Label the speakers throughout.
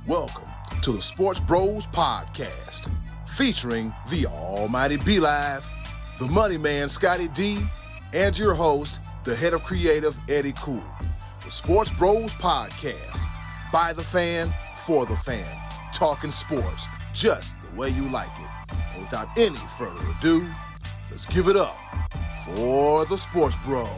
Speaker 1: Welcome to the Sports Bros Podcast, featuring the almighty B-Live, the money man Scottie D, and your host, the head of creative Eddy. The Sports Bros Podcast, by the fan, for the fan, talking sports just the way you like it. And without any further ado, let's give it up for the Sports Bros.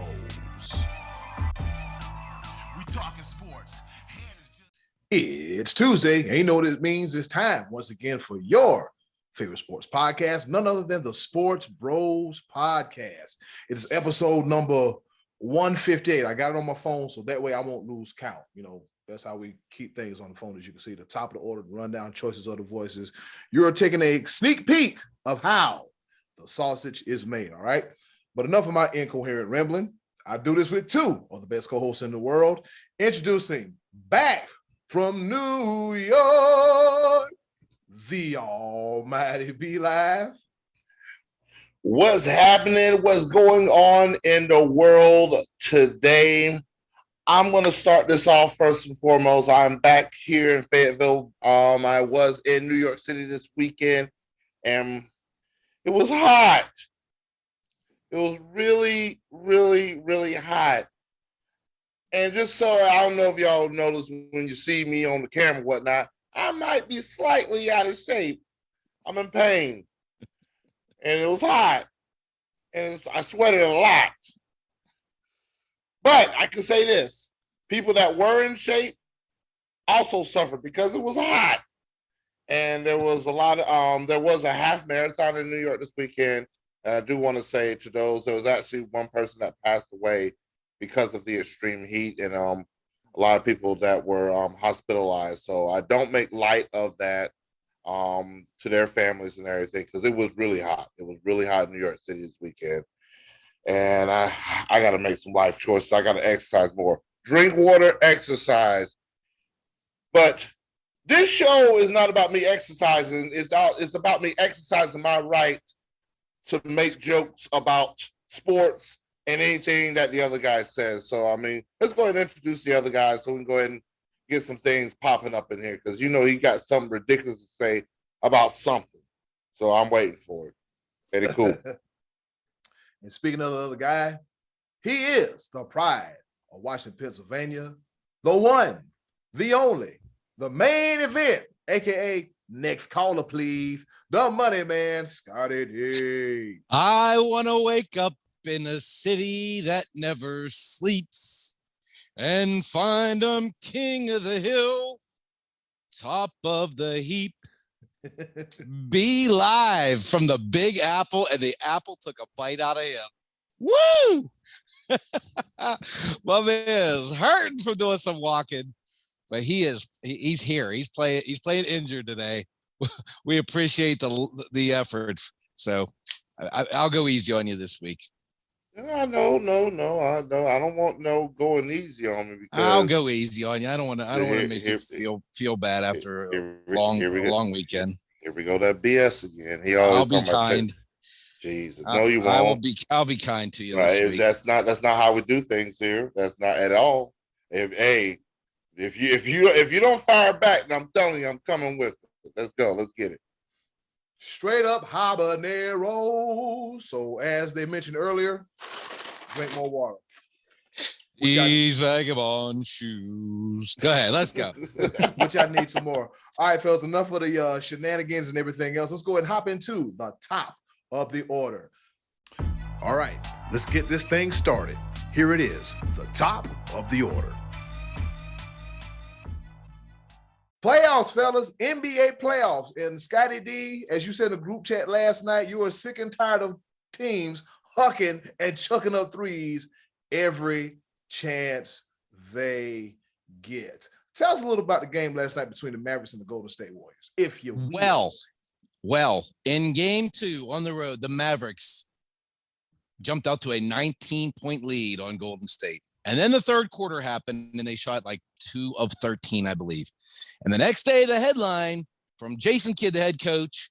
Speaker 1: It's Tuesday, and you know what it means. It's time once again for your favorite sports podcast, none other than the Sports Bros Podcast. It's episode number 158. I got it on my phone, so that way I won't lose count. You know, that's how we keep things on the phone. As you can see, the top of the order, the rundown, choices of the voices. You're taking a sneak peek of how the sausage is made, all right? But enough of my incoherent rambling. I do this with two of the best co-hosts in the world. Introducing back from New York, the almighty B-Live.
Speaker 2: What's happening? What's going on in the world today? I'm going to start this off first and foremost. I'm back here in Fayetteville. I was in New York City this weekend, and it was hot. It was really, really, really hot. And just so I don't know if y'all notice when you see me on the camera and whatnot, I might be slightly out of shape. I'm in pain. And it was hot. And I sweated a lot. But I can say this. People that were in shape also suffered because it was hot. And there was there was a half marathon in New York this weekend. And I do want to say to those, there was actually one person that passed away because of the extreme heat, and a lot of people that were hospitalized. So I don't make light of that to their families and everything, because it was really hot. It was really hot in New York City this weekend. And I got to make some life choices. I got to exercise more. Drink water, exercise. But this show is not about me exercising. It's about me exercising my right to make jokes about sports and anything that the other guy says. So, I mean, let's go ahead and introduce the other guy so we can go ahead and get some things popping up in here, because, you know, he got something ridiculous to say about something. So I'm waiting for it. Very cool.
Speaker 1: And speaking of the other guy, he is the pride of Washington, Pennsylvania, the one, the only, the main event, a.k.a. next caller, please, the money man, Scottie D.
Speaker 3: I want to wake up in a city that never sleeps and find I'm king of the hill, top of the heap. Be live from the Big Apple, and the apple took a bite out of him. Woo! My man is hurting from doing some walking, but he's here. He's playing injured today. We appreciate the efforts. So I'll go easy on you this week.
Speaker 2: No. I don't want no going easy on me. Because
Speaker 3: I'll go easy on you. I don't want to make you feel bad after a long weekend.
Speaker 2: Here we go, that BS again.
Speaker 3: I'll be kind.
Speaker 2: Jesus, no, you won't.
Speaker 3: I'll be kind to you.
Speaker 2: Right,
Speaker 3: this week.
Speaker 2: That's not how we do things here. That's not at all. If you don't fire back, then I'm telling you, I'm coming with it. Let's go. Let's get it.
Speaker 1: Straight up habanero. So as they mentioned earlier, drink more water.
Speaker 3: These vagabond shoes. Go ahead, let's go.
Speaker 1: Which I need some more. All right, fellas, enough of the shenanigans and everything else. Let's go ahead and hop into the top of the order. All right, let's get this thing started. Here it is, the top of the order. Playoffs, fellas, NBA playoffs. And Scottie D, as you said in the group chat last night, you are sick and tired of teams hucking and chucking up threes every chance they get. Tell us a little about the game last night between the Mavericks and the Golden State Warriors, if you will.
Speaker 3: Well, in game 2 on the road, the Mavericks jumped out to a 19-point lead on Golden State. And then the third quarter happened, and they shot like 2 of 13, I believe. And the next day, the headline from Jason Kidd, the head coach,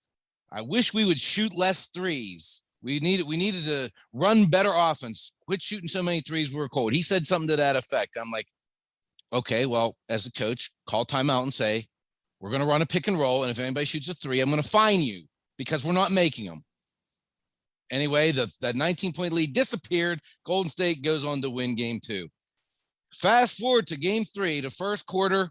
Speaker 3: I wish we would shoot less threes. We needed to run better offense. Quit shooting so many threes. We were cold. He said something to that effect. I'm like, okay, well, as a coach, call timeout and say, We're going to run a pick and roll. And if anybody shoots a three, I'm going to fine you because we're not making them. Anyway, that 19-point lead disappeared. Golden State goes on to win game 2. Fast forward to game 3, the first quarter.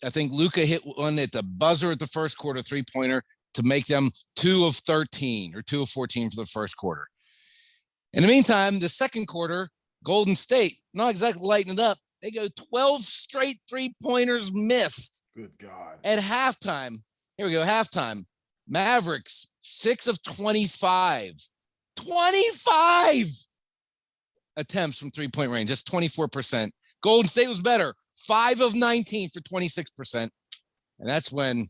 Speaker 3: I think Luka hit one at the buzzer at the first quarter, 3-pointer, to make them 2 of 13 or 2 of 14 for the first quarter. In the meantime, the second quarter, Golden State, not exactly lighting it up. They go 12 straight 3-pointers missed.
Speaker 1: Good God.
Speaker 3: At halftime, here we go, halftime. Mavericks, 6 of 25. 25 attempts from 3-point range. That's 24%. Golden State was better. 5 of 19 for 26%. And that's when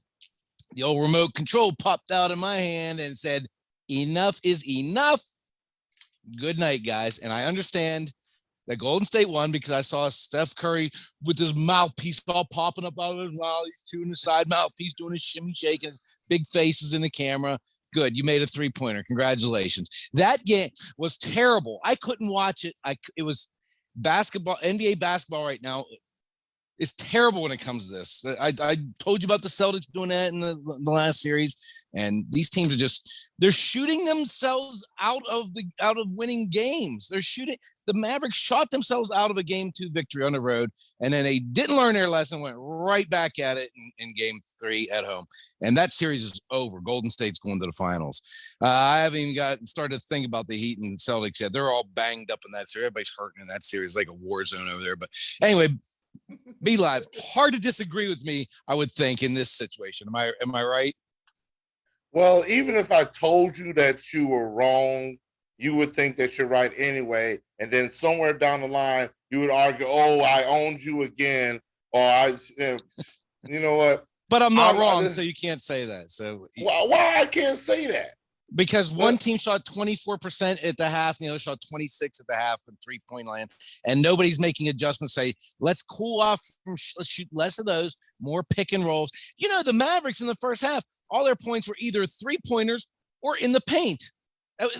Speaker 3: the old remote control popped out in my hand and said, enough is enough. Good night, guys. And I understand that Golden State won because I saw Steph Curry with his mouthpiece all popping up out of his mouth. He's chewing the side mouthpiece, doing his shimmy shaking, his big faces in the camera. Good. You made a 3-pointer. Congratulations. That game was terrible. I couldn't watch it. It was basketball, NBA basketball right now. It's terrible when it comes to this. I told you about the Celtics doing that in the last series, and these teams are they're shooting themselves out of winning games. The Mavericks shot themselves out of a game 2 victory on the road, and then they didn't learn their lesson, went right back at it in game 3 at home. And that series is over. Golden State's going to the finals. I haven't even started to think about the Heat and Celtics yet. They're all banged up in that series. Everybody's hurting in that series, like a war zone over there. But anyway, Be Live, hard to disagree with me, I would think, in this situation. Am I right?
Speaker 2: Well, even if I told you that you were wrong, you would think that you're right anyway. And then somewhere down the line, you would argue, oh, I owned you again. Or you know what?
Speaker 3: But I'm not wrong, so you can't say that. So
Speaker 2: why I can't say that?
Speaker 3: Because one team shot 24% at the half, and the other shot 26 at the half from 3-point line, and nobody's making adjustments. Say, let's cool off let's shoot less of those, more pick and rolls. You know, the Mavericks in the first half, all their points were either 3-pointers or in the paint.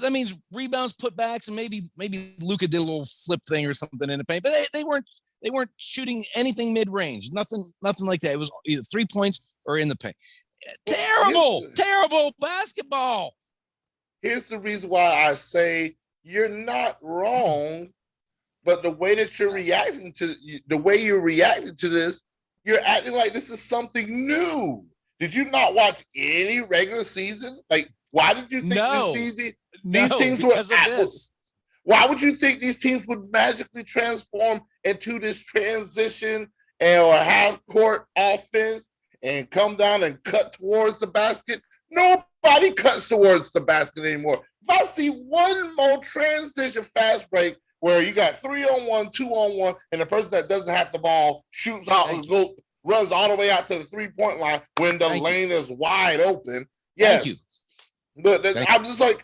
Speaker 3: That means rebounds, putbacks, and maybe Luka did a little flip thing or something in the paint, but they weren't shooting anything mid-range. Nothing like that. It was either 3 points or in the paint. Terrible basketball.
Speaker 2: Here's the reason why I say you're not wrong, but the way that you're reacting to this, you're acting like this is something new. Did you not watch any regular season? Like, why did you think this season these teams were this? Why would you think these teams would magically transform into this transition or half-court offense and come down and cut towards the basket? Nobody cuts towards the basket anymore. If I see one more transition fast break where you got 3-on-1, 2-on-1, and the person that doesn't have the ball shoots out and runs all the way out to the 3-point line when the lane is wide open. Yes. Thank you. But I'm just like,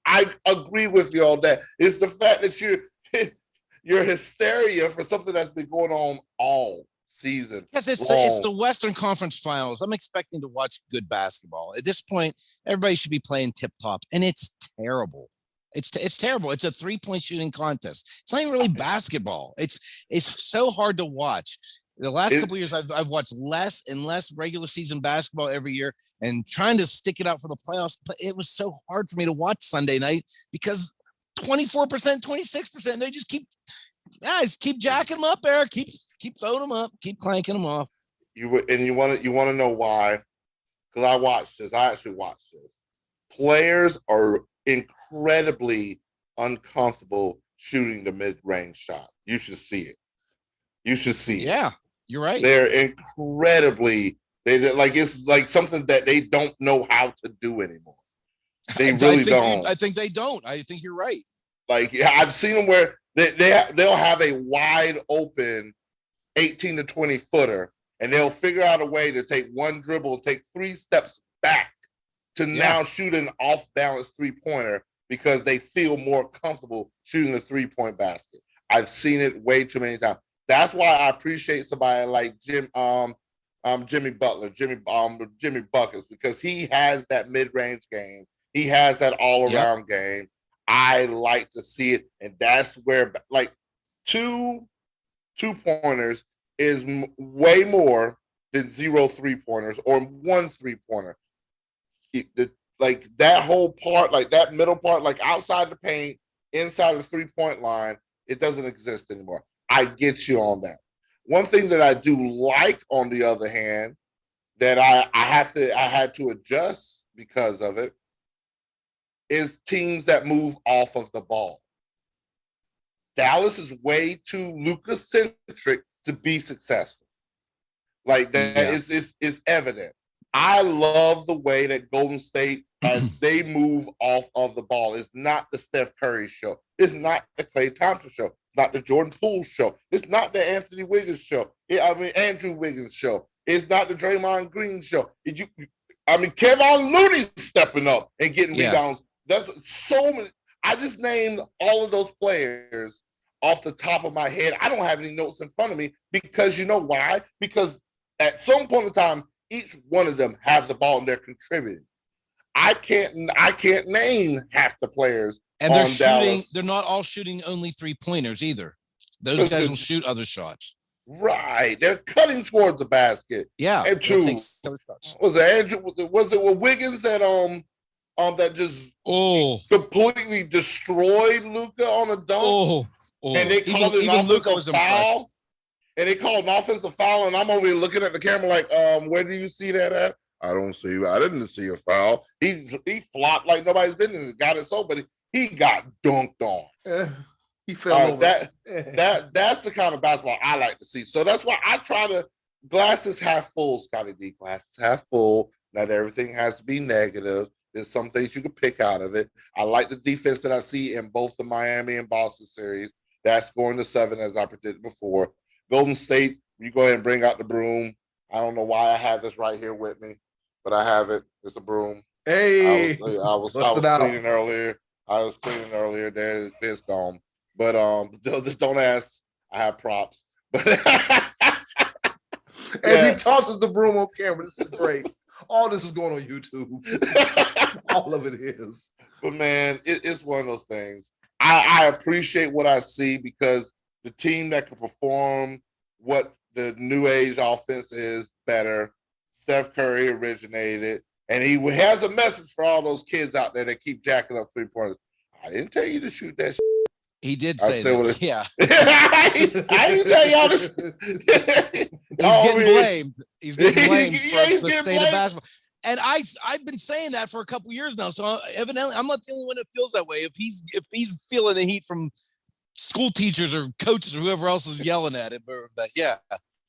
Speaker 2: I agree with you on that. It's the fact that your hysteria for something that's been going on all season. Yes,
Speaker 3: it's the Western Conference Finals. I'm expecting to watch good basketball. At this point, everybody should be playing tip-top, and it's terrible. It's terrible. It's a 3-point shooting contest. It's not even really basketball. It's so hard to watch. The last couple of years, I've watched less and less regular season basketball every year, and trying to stick it out for the playoffs. But it was so hard for me to watch Sunday night because 24%, 26%. They just keep jacking them up, Eric. Keep throwing them up. Keep clanking them off.
Speaker 2: You want to know why? Because I watched this. I actually watched this. Players are incredibly uncomfortable shooting the mid-range shot. You should see it.
Speaker 3: Yeah, you're right.
Speaker 2: They're incredibly. It's like something that they don't know how to do anymore. They really don't.
Speaker 3: I think they don't. I think you're right.
Speaker 2: Like, I've seen them where they'll have a wide open 18 to 20 footer, and they'll figure out a way to take one dribble, take 3 steps back to now shoot an off-balance 3-pointer because they feel more comfortable shooting a 3-point basket. I've seen it way too many times. That's why I appreciate somebody like Jimmy Butler, Jimmy Buckets, because he has that mid-range game. He has that all-around game. I like to see it, and that's where like two 2-pointers is way more than 0 3-pointers or 1 3-pointer. Like that whole part, like that middle part, like outside the paint, inside the 3-point line, it doesn't exist anymore. I get you on that. One thing that I do like, on the other hand, that I had to adjust because of it, is teams that move off of the ball. Dallas is way too Luka-centric to be successful. Like that is evident. I love the way that Golden State, as they move off of the ball, it's not the Steph Curry show. It's not the Klay Thompson show. It's not the Jordan Poole show. It's not the Anthony Wiggins show. Andrew Wiggins show. It's not the Draymond Green show. Kevon Looney's stepping up and getting rebounds. That's so many. I just named all of those players off the top of my head. I don't have any notes in front of me because you know why? Because at some point in time, each one of them have the ball and they're contributing. I can't name half the players.
Speaker 3: And they're shooting. Dallas. They're not all shooting only 3-pointers either. Those guys will shoot other shots.
Speaker 2: Right. They're cutting towards the basket.
Speaker 3: Yeah.
Speaker 2: And two. Was it with Wiggins that that just completely destroyed Luka on a dunk? And they called it an offensive foul. And they called an offensive foul, and I'm over here looking at the camera like, where do you see that at? I didn't see a foul. He flopped like nobody's business. Got it so, but he got dunked on.
Speaker 1: He fell over.
Speaker 2: That's the kind of basketball I like to see. So that's why I try to glasses half full, Scottie D. Glasses half full. Not everything has to be negative. There's some things you can pick out of it. I like the defense that I see in both the Miami and Boston series. That's going to 7, as I predicted before. Golden State, you go ahead and bring out the broom. I don't know why I have this right here with me, but I have it. It's a broom.
Speaker 1: Hey,
Speaker 2: I was cleaning earlier. There, it's gone. But just don't ask. I have props. But
Speaker 1: as he tosses the broom on camera, this is great. All this is going on YouTube. All of it is.
Speaker 2: But man, it's one of those things. I appreciate what I see because the team that can perform what the new age offense is better. Steph Curry originated, and he has a message for all those kids out there that keep jacking up 3-pointers. I didn't tell you to shoot that shit.
Speaker 3: He did say that. Yeah.
Speaker 2: I didn't tell y'all to
Speaker 3: He's getting blamed. He's getting blamed for the state of basketball. And I've been saying that for a couple years now. So evidently, I'm not the only one that feels that way. If he's feeling the heat from school teachers or coaches or whoever else is yelling at him, or that,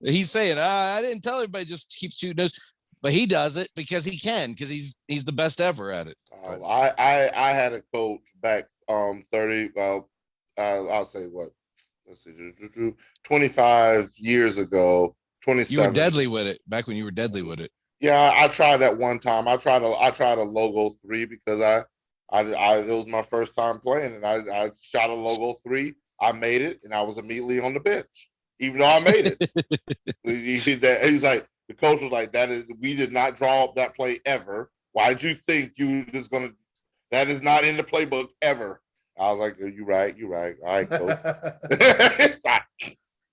Speaker 3: he's saying, I didn't tell everybody just keep shooting those, but he does it because he can, because he's the best ever at it.
Speaker 2: I had a coach back 30. I'll say what? Let's see, 25 years ago. 27.
Speaker 3: You were deadly with it back when you were deadly with it.
Speaker 2: Yeah, I tried that one time. I tried a logo 3 because it was my first time playing, and I shot a logo 3. I made it, and I was immediately on the bench, even though I made it. He's like, the coach was like, we did not draw up that play ever. Why'd you think you was gonna? That is not in the playbook ever. I was like, you're right. All right, coach.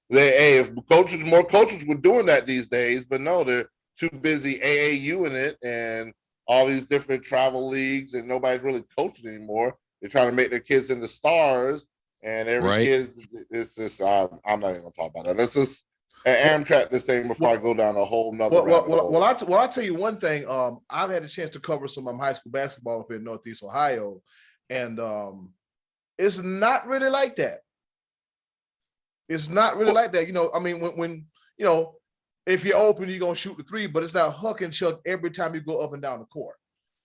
Speaker 2: If more coaches were doing that these days, but no, they're too busy AAU in it and all these different travel leagues, and nobody's really coaching anymore. They're trying to make their kids into stars, and every kid, it's just, I'm not even gonna talk about that. Let's just Amtrak this thing before I go down a whole nother
Speaker 1: Well, I'll tell you one thing. I've had a chance to cover some high school basketball up in Northeast Ohio, and it's not really like that. It's not really like that. When if you're open, you're gonna shoot the 3, but it's not huck and chuck every time you go up and down the court.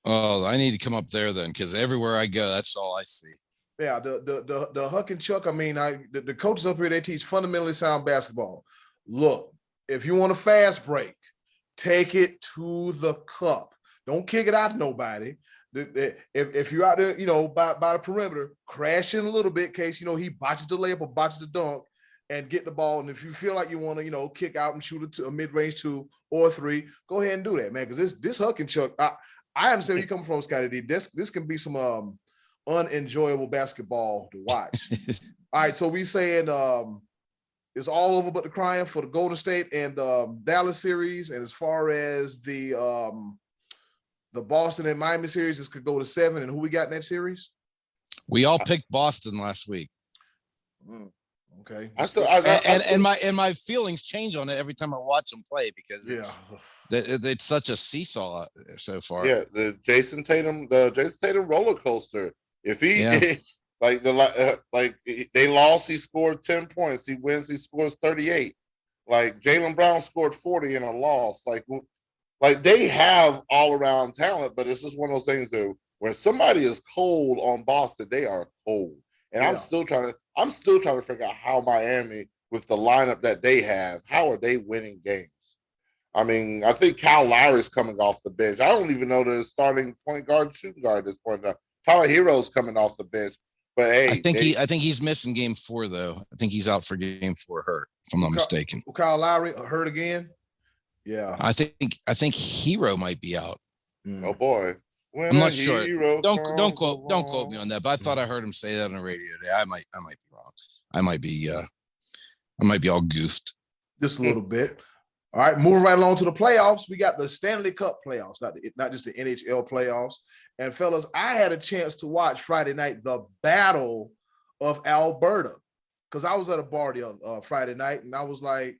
Speaker 3: Oh, I need to come up there then, because everywhere I go, that's all I see.
Speaker 1: Yeah, the huck and chuck. The coaches up here, they teach fundamentally sound basketball. Look, if you want a fast break, take it to the cup. Don't kick it out to nobody. If you're out there, by the perimeter, crash in a little bit in case, he botches the layup or botches the dunk, and get the ball. And if you feel like you want to, kick out and shoot a mid-range 2 or 3, go ahead and do that, man. Because this huck and chuck, I understand where you come from, Scottie D. This can be some unenjoyable basketball to watch. All right, so we saying it's all over but the crying for the Golden State and Dallas series. And as far as the Boston and Miami series, this could go to 7. And who we got in that series?
Speaker 3: We all picked Boston last week.
Speaker 1: Okay.
Speaker 3: And my feelings change on it every time I watch them play because it's such a seesaw so far.
Speaker 2: Yeah, the Jason Tatum roller coaster. If he like they lost, he scored 10 points. He wins, he scores 38. Like Jaylen Brown scored 40 in a loss. Like they have all around talent, but it's just one of those things that when somebody is cold on Boston, they are cold. And I'm still trying to figure out how Miami, with the lineup that they have, how are they winning games? I mean, I think Kyle Lowry's coming off the bench. I don't even know the starting point guard, shooting guard at this point. Tyler Hero's coming off the bench. But hey,
Speaker 3: I think he's missing game 4 though. I think he's out for game 4 hurt, if I'm not mistaken.
Speaker 1: Kyle Lowry hurt again? Yeah.
Speaker 3: I think Hero might be out.
Speaker 2: Oh boy.
Speaker 3: I'm not sure. Don't quote me on that, but I thought I heard him say that on the radio today. I might be wrong. I might be all goofed.
Speaker 1: Just a little bit. All right, moving right along to the playoffs. We got the Stanley Cup playoffs, not just the NHL playoffs. And fellas, I had a chance to watch Friday night the Battle of Alberta because I was at a party on Friday night, and I was like,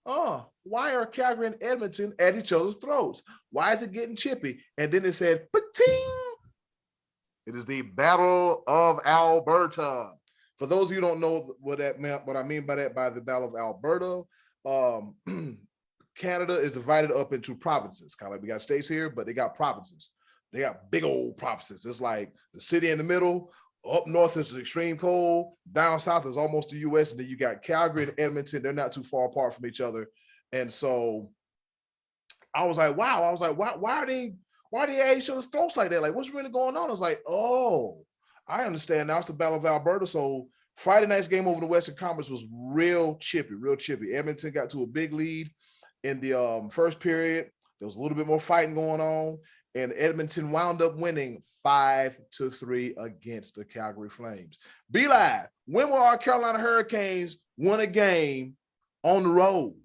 Speaker 1: why are Calgary and Edmonton at each other's throats? Why is it getting chippy? And then it said, "Pating!" It is the Battle of Alberta. For those of you who don't know what that meant, what I mean by that, by the Battle of Alberta, Canada is divided up into provinces. Kind of like we got states here, but they got provinces. They got big old provinces. It's like the city in the middle. Up north is the extreme cold. Down south is almost the U.S. And then you got Calgary and Edmonton. They're not too far apart from each other. And so I was like, wow. I was like, why are they at each other's throats like that? Like, what's really going on? I was like, oh, I understand now. It's the Battle of Alberta. So Friday night's game over the Western Conference was real chippy. Edmonton got to a big lead in the first period. There was a little bit more fighting going on. And Edmonton wound up winning 5-3 against the Calgary Flames. Be live. When will our Carolina Hurricanes win a game on the road?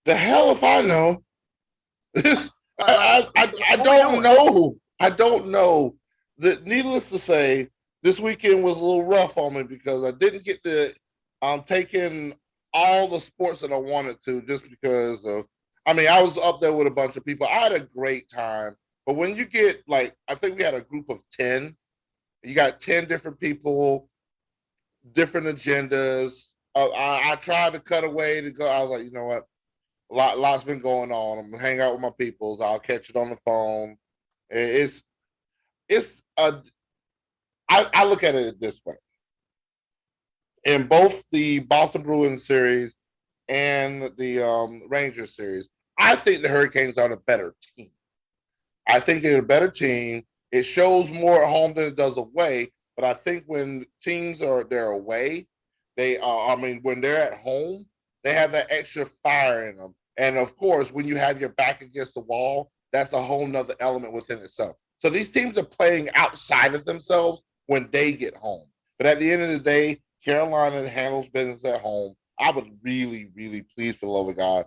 Speaker 2: The hell if I know. I don't know. I don't know. Needless to say, this weekend was a little rough on me because I didn't get to take in all the sports that I wanted to just because of, I was up there with a bunch of people. I had a great time. But when you get, like, I think we had a group of 10. You got 10 different people, different agendas. I tried to cut away to go. I was like, you know what? Lots been going on. I'm going to hang out with my peoples. I'll catch it on the phone. I look at it this way. In both the Boston Bruins series and the Rangers series, I think the Hurricanes are the better team. I think they're a better team. It shows more at home than it does away. But I think when teams they're away, when they're at home, they have that extra fire in them. And of course, when you have your back against the wall, that's a whole nother element within itself. So these teams are playing outside of themselves when they get home. But at the end of the day, Carolina handles business at home. I would really, really, please, for the love of God,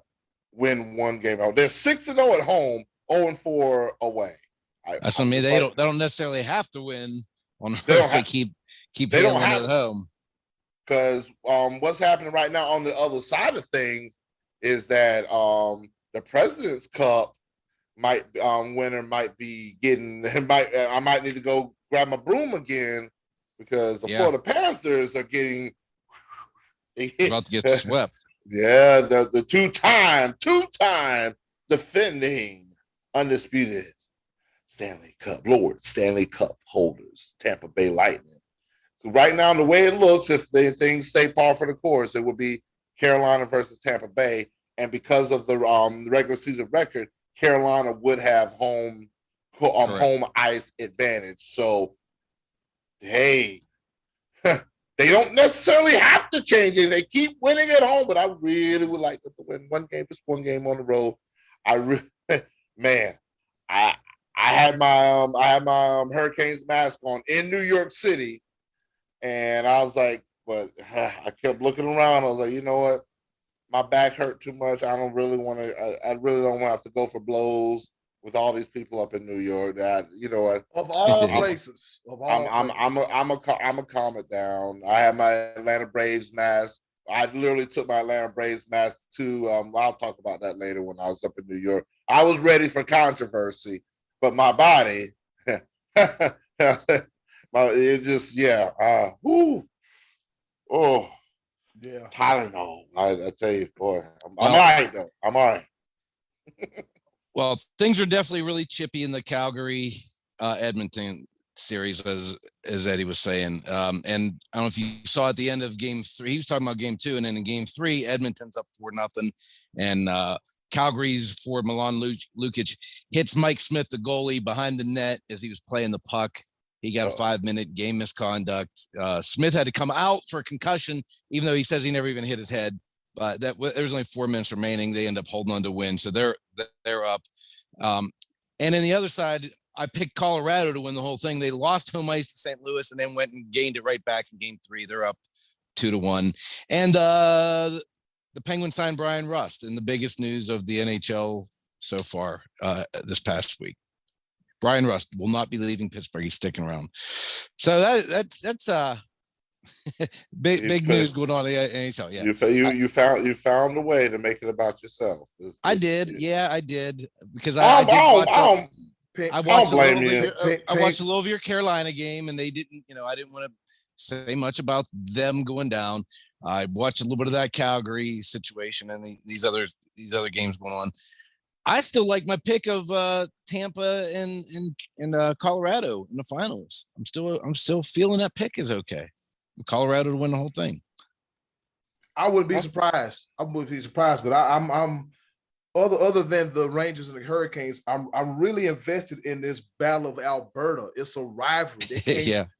Speaker 2: win one game out. They're 6-0 at home, 0-4 away.
Speaker 3: That's what I mean. They don't necessarily have to win on if they keep handling it at home.
Speaker 2: Because what's happening right now on the other side of things is that the President's Cup winner might be getting. I might need to go grab my broom again because the Florida Panthers are getting
Speaker 3: about to get swept.
Speaker 2: Yeah, the two-time defending undisputed Stanley Cup holders, Tampa Bay Lightning. So right now, the way it looks, if things stay par for the course, it would be Carolina versus Tampa Bay. And because of the regular season record, Carolina would have home ice advantage. So, hey, they don't necessarily have to change it. They keep winning at home, but I really would like them to win one game on the road. I had my Hurricanes mask on in New York City, and I was like, but I kept looking around. I was like, you know what? My back hurt too much. I don't really want to. I really don't want to have to go for blows with all these people up in New York. That you know what?
Speaker 1: Of all places,
Speaker 2: I'm a calm it down. I have my Atlanta Braves mask. I literally took my Atlanta Braves mask to. I'll talk about that later when I was up in New York. I was ready for controversy, but my body, it just oh
Speaker 1: yeah.
Speaker 2: Tylenol. I tell you, boy, I'm all right though. I'm all right.
Speaker 3: Well, things are definitely really chippy in the Calgary Edmonton series, as Eddie was saying. And I don't know if you saw at the end of game 3, he was talking about game 2, and then in game 3, Edmonton's up 4-0, and Calgary's forward Milan Lucic hits Mike Smith, the goalie, behind the net as he was playing the puck. He got a 5-minute game misconduct. Smith had to come out for a concussion, even though he says he never even hit his head. But there was only 4 minutes remaining. They end up holding on to win, so they're up. And then the other side, I picked Colorado to win the whole thing. They lost home ice to St. Louis and then went and gained it right back in game 3. They're up 2-1. And the Penguins signed Brian Rust, and the biggest news of the NHL so far this past week. Brian Rust will not be leaving Pittsburgh. He's sticking around. So that's big news going on in the NHL. Yeah,
Speaker 2: you found a way to make it about yourself.
Speaker 3: I did because I watched a little of your Carolina game, and they didn't. I didn't want to say much about them going down. I watched a little bit of that Calgary situation and these other games going on. I still like my pick of Tampa and Colorado in the finals. I'm still feeling that pick is okay. Colorado to win the whole thing.
Speaker 1: I wouldn't be surprised. But I'm other than the Rangers and the Hurricanes, I'm really invested in this battle of Alberta. It's a rivalry.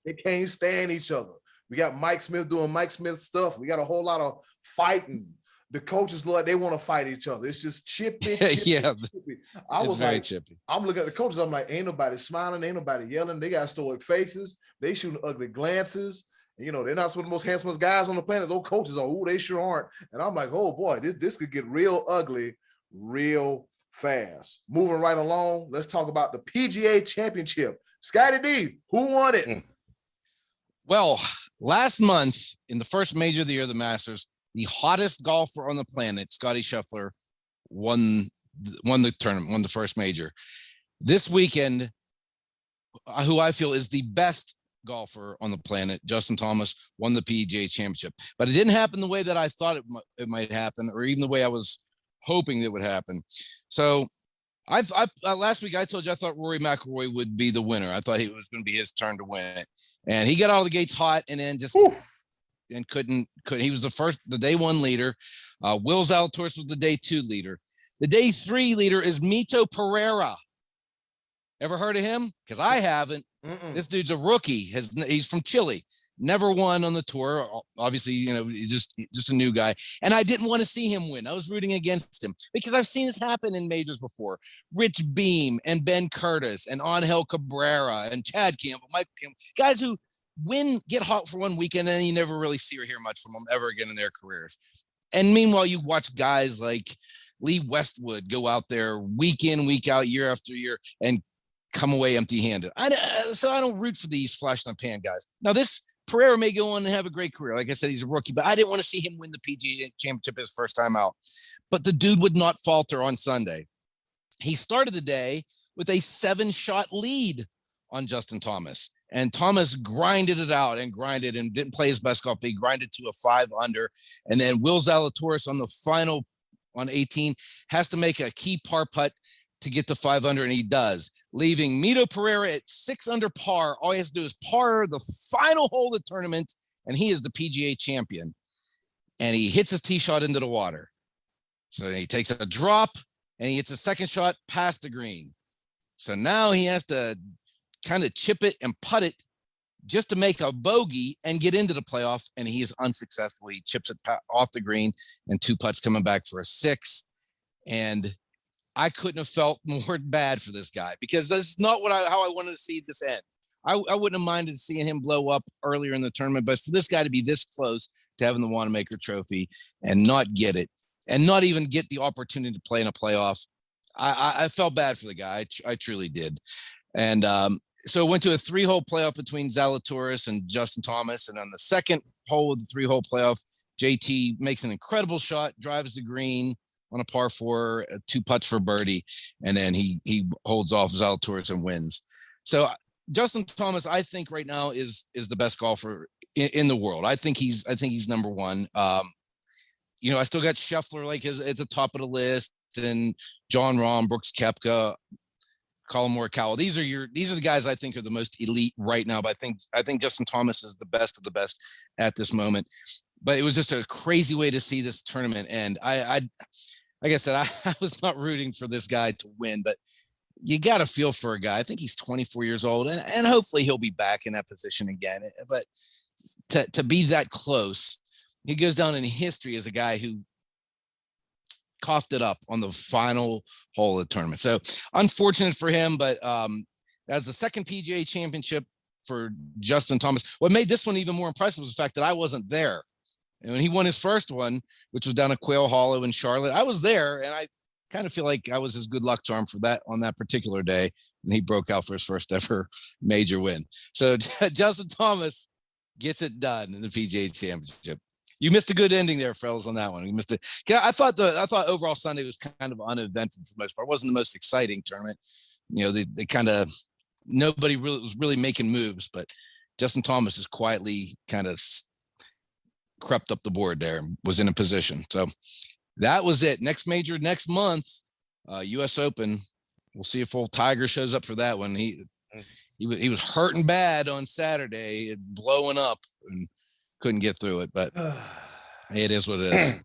Speaker 1: They can't stand each other. We got Mike Smith doing Mike Smith stuff. We got a whole lot of fighting. The coaches look like they want to fight each other. It's just chippy. Chippy.
Speaker 3: It's very chippy.
Speaker 1: I'm looking at the coaches. I'm like, ain't nobody smiling, ain't nobody yelling. They got stoic faces. They shooting ugly glances. They're not some of the most handsomest guys on the planet. Those coaches are, they sure aren't. And I'm like, oh boy, this could get real ugly real fast. Moving right along, let's talk about the PGA Championship. Scottie D, who won it?
Speaker 3: Well, last month in the first major of the year, the Masters, the hottest golfer on the planet, Scottie Scheffler, won the tournament, won the first major. This weekend, who I feel is the best golfer on the planet, Justin Thomas, won the PGA Championship. But it didn't happen the way that I thought it might happen, or even the way I was hoping it would happen. So I last week I told you I thought Rory McIlroy would be the winner. I thought it was going to be his turn to win it, and he got out of the gates hot, and then just and couldn't. He was the day 1 leader. Will Zalatoris was the day 2 leader. The day 3 leader is Mito Pereira. Ever heard of him? Because I haven't. This dude's a rookie. He's from Chile. Never won on the tour. Obviously, he's just a new guy. And I didn't want to see him win. I was rooting against him because I've seen this happen in majors before. Rich Beam and Ben Curtis and Angel Cabrera and Chad Campbell, Mike Campbell, guys who get hot for one weekend and then you never really see or hear much from them ever again in their careers. And meanwhile, you watch guys like Lee Westwood go out there week in, week out, year after year, and come away empty-handed. So I don't root for these flash-in-the-pan guys. Now, this Pereira may go on and have a great career. Like I said, he's a rookie, but I didn't want to see him win the PGA Championship his first time out. But the dude would not falter on Sunday. He started the day with a 7-shot lead on Justin Thomas. And Thomas grinded it out and didn't play his best golf. But he grinded to a 5 under. And then Will Zalatoris on the final on 18 has to make a key par putt to get to 5 under, and he does, leaving Mito Pereira at 6 under par. All he has to do is par the final hole of the tournament, and he is the PGA champion. And he hits his tee shot into the water. So he takes a drop, and he hits a second shot past the green. So now he has to kind of chip it and putt it just to make a bogey and get into the playoff, and he is unsuccessful. He chips it off the green, and 2 putts coming back for a 6. And I couldn't have felt more bad for this guy because that's not how I wanted to see this end. I wouldn't have minded seeing him blow up earlier in the tournament, but for this guy to be this close to having the Wanamaker Trophy and not get it, and not even get the opportunity to play in a playoff, I felt bad for the guy. I truly did. And so it went to a 3-hole playoff between Zalatoris and Justin Thomas. And on the second hole of the 3-hole playoff, JT makes an incredible shot, drives the green on a par 4, 2 putts for birdie, and then he holds off Zalatoris and wins. So Justin Thomas, I think right now is the best golfer in the world. I think he's number one. I still got Scheffler at the top of the list, and John Rahm, Brooks Koepka, Colin Morikawa. These are the guys I think are the most elite right now. But I think Justin Thomas is the best of the best at this moment. But it was just a crazy way to see this tournament. And I like I said, I was not rooting for this guy to win, but you got to feel for a guy. I think he's 24 years old, and hopefully he'll be back in that position again. But to be that close, he goes down in history as a guy who coughed it up on the final hole of the tournament. So unfortunate for him, but as the second PGA championship for Justin Thomas. What made this one even more impressive was the fact that I wasn't there. And when he won his first one, which was down at Quail Hollow in Charlotte, I was there, and I kind of feel like I was his good luck charm for that on that particular day. And he broke out for his first ever major win. So Justin Thomas gets it done in the PGA Championship. You missed a good ending there, fellas, on that one. You missed it. I thought overall Sunday was kind of uneventful for the most part. It wasn't the most exciting tournament. They kind of nobody really was really making moves, but Justin Thomas is quietly kind of crept up the board there and was in a position. So that was it. Next major next month, U.S. Open. We'll see if old Tiger shows up for that one. He was hurting bad on Saturday, blowing up, and couldn't get through it. But it is what it is.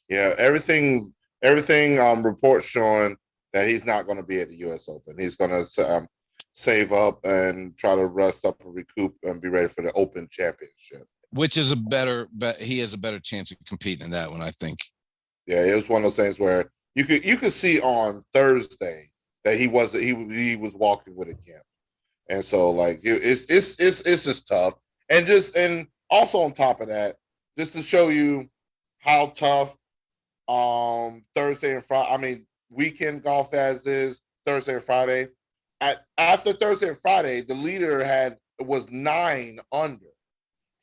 Speaker 2: Yeah, everything reports showing that he's not going to be at the U.S. Open. He's going to save up and try to rest up and recoup and be ready for the Open Championship.
Speaker 3: Which is he has a better chance of competing in that one, I think.
Speaker 2: Yeah, it was one of those things where you could see on Thursday that he was walking with a gimp, and so like it's just tough, and also on top of that, just to show you how tough Thursday and Friday. I mean, weekend golf as is Thursday and Friday. After Thursday and Friday, the leader was 9 under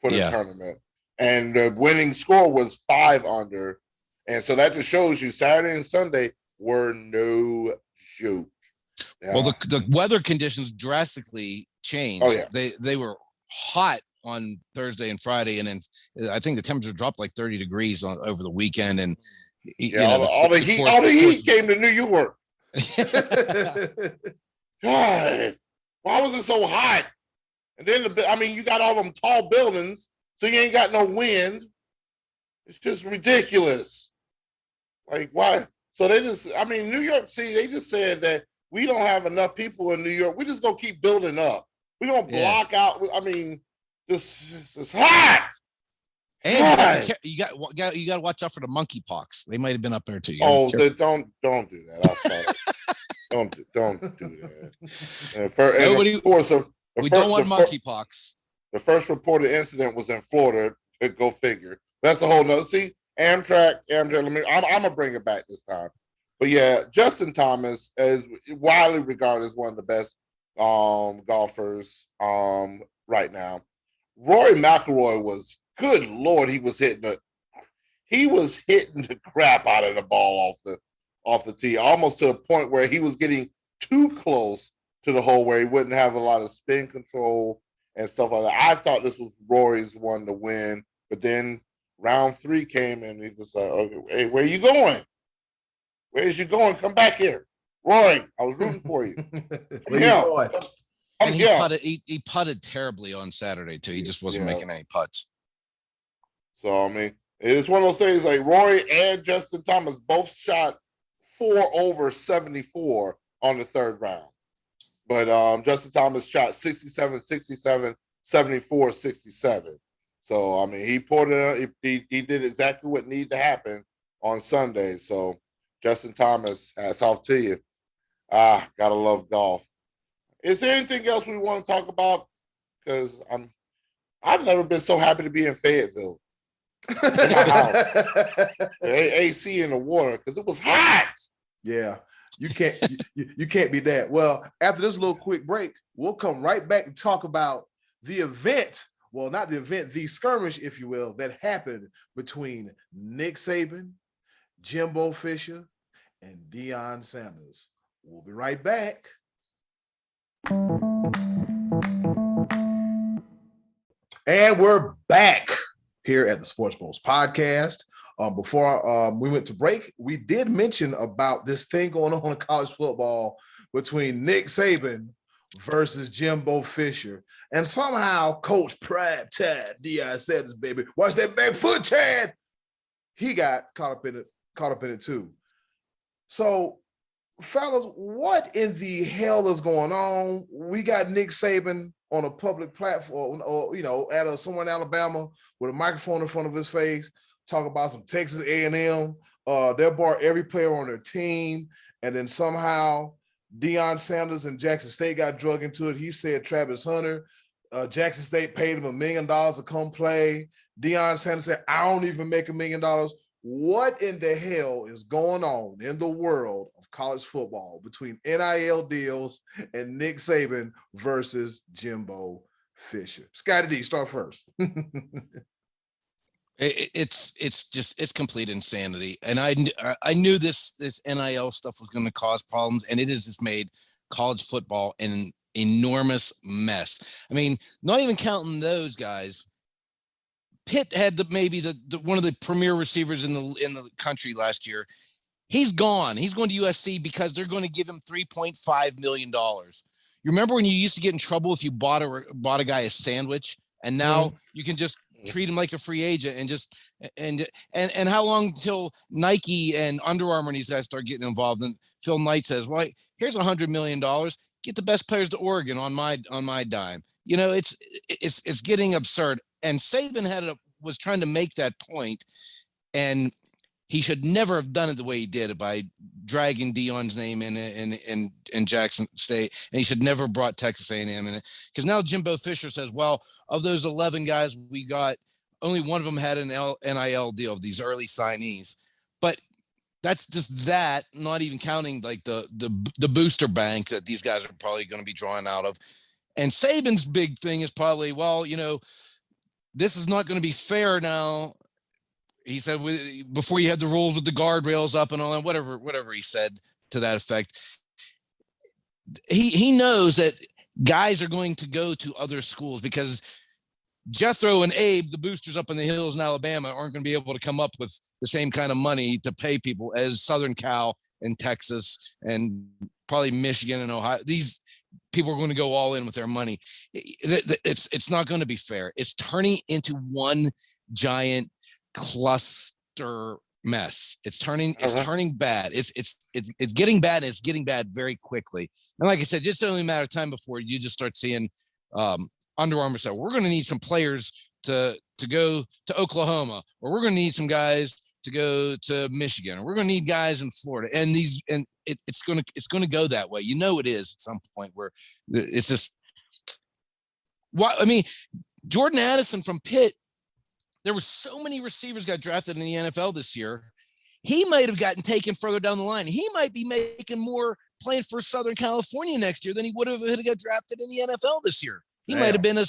Speaker 2: for the tournament, and the winning score was 5 under. And so that just shows you Saturday and Sunday were no joke. Yeah.
Speaker 3: Well, the weather conditions drastically changed.
Speaker 2: Oh, yeah.
Speaker 3: They were hot on Thursday and Friday, and then I think the temperature dropped like 30 degrees over the weekend. And
Speaker 2: all the heat came to New York. God, why was it so hot? And then you got all them tall buildings, so you ain't got no wind. It's just ridiculous. Like, why? So New York City, they just said that we don't have enough people in New York. We're just going to keep building up. We're going to block out. This is hot.
Speaker 3: And you got to watch out for the monkeypox. They might have been up there too.
Speaker 2: Don't do that. Don't do that.
Speaker 3: We don't want monkeypox.
Speaker 2: The first reported incident was in Florida. Go figure. That's a whole nother. See, Amtrak. I'm gonna bring it back this time. But yeah, Justin Thomas is widely regarded as one of the best golfers right now. Rory McIlroy was, good Lord, he was hitting the crap out of the ball off the tee, almost to the point where he was getting too close to the hole where he wouldn't have a lot of spin control and stuff like that. I thought this was Rory's one to win, but then round 3 came and he was like, okay, hey, where are you going? Where's you going? Come back here. Rory, I was rooting for you.
Speaker 3: He putted terribly on Saturday too. He just wasn't making any putts.
Speaker 2: So, it's one of those things like Rory and Justin Thomas both shot 4 over 74 on the third round. But Justin Thomas shot 67, 67, 74, 67. So, he poured it. He did exactly what needed to happen on Sunday. So, Justin Thomas, hats off to you. Gotta love golf. Is there anything else we want to talk about? Because I've never been so happy to be in Fayetteville. In my house. AC in the water because it was hot.
Speaker 1: Yeah, you can't be that. Well, after this little quick break, we'll come right back and talk about the event. Well, not the event, the skirmish, if you will, that happened between Nick Saban, Jimbo Fisher, and Deion Sanders. We'll be right back. And we're back here at the Sports Bros Podcast. Before we went to break, we did mention about this thing going on in college football between Nick Saban versus Jimbo Fisher. And somehow Coach Prime Time, Deion Sanders, baby, watch that back foot, Chad. He got caught up in it too. So, fellas, what in the hell is going on? We got Nick Saban on a public platform, or somewhere in Alabama with a microphone in front of his face, talk about some Texas A&M. They'll bar every player on their team, and then somehow Deion Sanders and Jackson State got drug into it. He said Travis Hunter, Jackson State paid him $1 million to come play. Deion Sanders said, I don't even make $1 million. What in the hell is going on in the world of college football between NIL deals and Nick Saban versus Jimbo Fisher? Scottie D, start first.
Speaker 3: It's complete insanity, and I knew this NIL stuff was going to cause problems, and it has just made college football an enormous mess. I mean, not even counting those guys. Pitt had maybe one of the premier receivers in the country last year. He's gone. He's going to USC because they're going to give him $3.5 million. You remember when you used to get in trouble if you bought a guy a sandwich, and now you can just treat him like a free agent and how long until Nike and Under Armour and these guys start getting involved? And Phil Knight says, well, here's $100 million. Get the best players to Oregon on my dime. It's getting absurd. And Saban was trying to make that point, and he should never have done it the way he did it by dragging Deion's name in Jackson State, and he should never have brought Texas A&M in it. Because now Jimbo Fisher says, well, of those 11 guys we got, only one of them had an NIL deal of these early signees. But that's just that, not even counting like the booster bank that these guys are probably going to be drawing out of. And Saban's big thing is probably, well, this is not going to be fair now. He said before you had the rules with the guardrails up and all that, whatever he said to that effect. He knows that guys are going to go to other schools because Jethro and Abe, the boosters up in the hills in Alabama, aren't going to be able to come up with the same kind of money to pay people as Southern Cal and Texas and probably Michigan and Ohio. These people are going to go all in with their money. It's not going to be fair. It's turning into one giant cluster mess. It's turning bad. It's getting bad, and it's getting bad very quickly. And like I said, just only a matter of time before you just start seeing Under Armour say, we're going to need some players to go to Oklahoma, or we're going to need some guys to go to Michigan, or we're going to need guys in Florida. And it's going to go that way. It is at some point where it's just what I mean. Jordan Addison from Pitt. There were so many receivers got drafted in the NFL this year. He might have gotten taken further down the line. He might be making more playing for Southern California next year than he would have if he got drafted in the NFL this year. He might have been a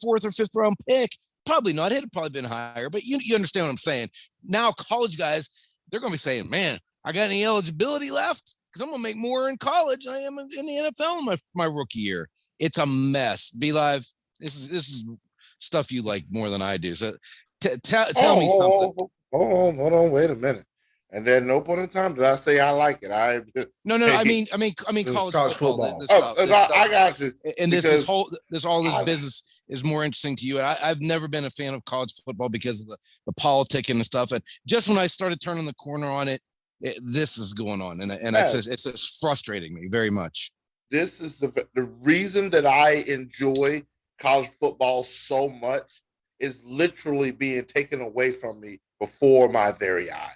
Speaker 3: fourth or fifth round pick. Probably not. It'd probably been higher, but you understand what I'm saying. Now college guys, they're going to be saying, man, I got any eligibility left? Because I'm going to make more in college than I am in the NFL in my rookie year. It's a mess. Be Live. This is stuff you like more than I do. So tell me something.
Speaker 2: Hold on, wait a minute. And then no point in time did I say I like it.
Speaker 3: No. I mean college football. This stuff.
Speaker 2: I got you.
Speaker 3: And this whole business is more interesting to you. And I've never been a fan of college football because of the politic and the stuff. And just when I started turning the corner on it, this is going on, and it's frustrating me very much.
Speaker 2: This is the reason that I enjoy college football so much is literally being taken away from me before my very eyes.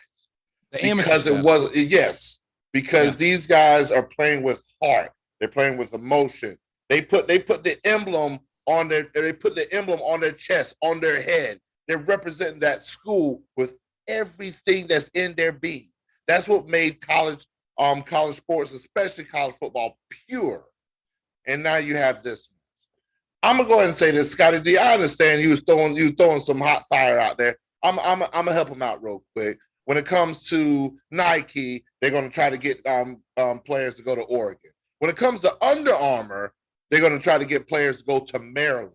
Speaker 2: Because these guys are playing with heart. They're playing with emotion. They put the emblem on their chest, on their head. They're representing that school with everything that's in their being. That's what made college sports, especially college football, pure. And now you have this. I'm gonna go ahead and say this, Scottie D. I understand you throwing some hot fire out there. I'm gonna help him out real quick. When it comes to Nike, they're gonna try to get players to go to Oregon. When it comes to Under Armour, they're gonna try to get players to go to Maryland.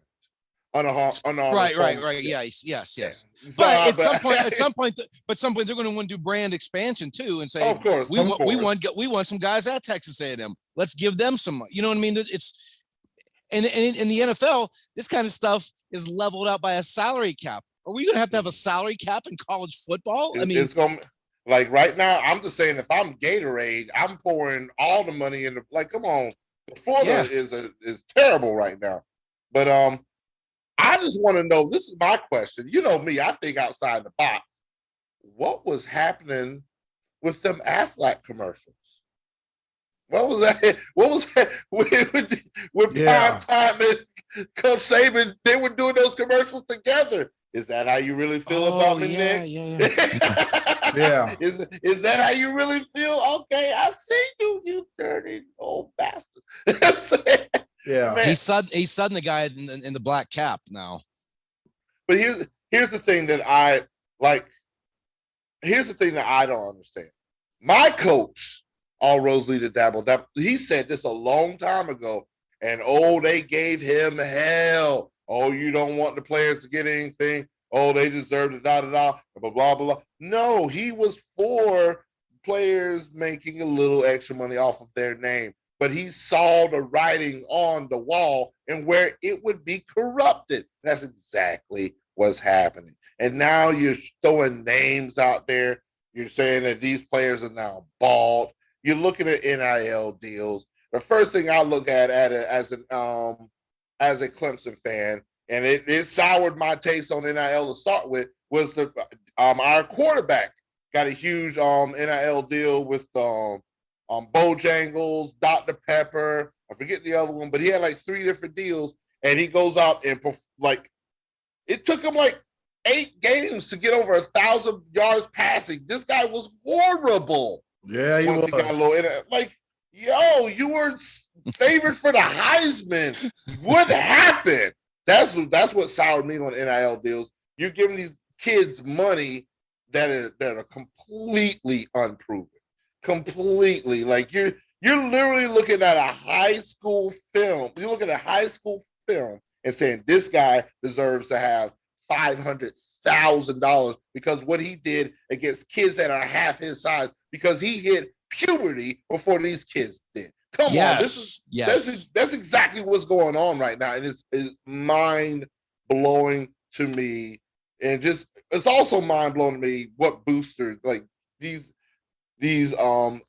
Speaker 2: Right.
Speaker 3: Yes. But at some point, they're going to want to do brand expansion too, and say,
Speaker 2: of course,
Speaker 3: we want some guys at Texas A&M. Let's give them some. You know what I mean? It's and in the NFL, this kind of stuff is leveled out by a salary cap. Are we going to have a salary cap in college football?
Speaker 2: It's going like right now. I'm just saying, if I'm Gatorade, I'm pouring all the money into. Like, come on, Florida is terrible right now, but I just want to know, this is my question. You know me, I think outside the box. What was happening with them Aflac commercials? What was that? What was that with Prime Time and Coach Saban? They were doing those commercials together. Is that how you really feel about me, Nick?
Speaker 1: Yeah.
Speaker 2: Is that how you really feel? Okay, I see you dirty old bastard.
Speaker 1: Yeah,
Speaker 3: man. He's sudden the guy in the black cap now.
Speaker 2: But here's the thing that I like. Here's the thing that I don't understand. My coach, all roads lead to Dabble. He said this a long time ago, and they gave him hell. Oh, you don't want the players to get anything. Oh, they deserve to blah blah blah. No, he was for players making a little extra money off of their name. But he saw the writing on the wall and where it would be corrupted. That's exactly what's happening. And now you're throwing names out there. You're saying that these players are now bald. You're looking at NIL deals. The first thing I look at as a Clemson fan, and it soured my taste on NIL to start with, was our quarterback got a huge NIL deal with Bojangles, Dr. Pepper, I forget the other one, but he had like 3 different deals, and he goes out and it took him like 8 games to get over 1,000 yards passing. This guy was horrible.
Speaker 1: Yeah, he was.
Speaker 2: He got a little, you were favored for the Heisman. What happened? That's what soured me on NIL deals. You're giving these kids money that are completely unproven. Completely. Like you're literally looking at a high school film. You're looking at a high school film and saying this guy deserves to have $500,000 because what he did against kids that are half his size, because he hit puberty before these kids did. Come on, that's exactly what's going on right now, and it's mind blowing to me, and just it's also mind blowing to me what boosters like these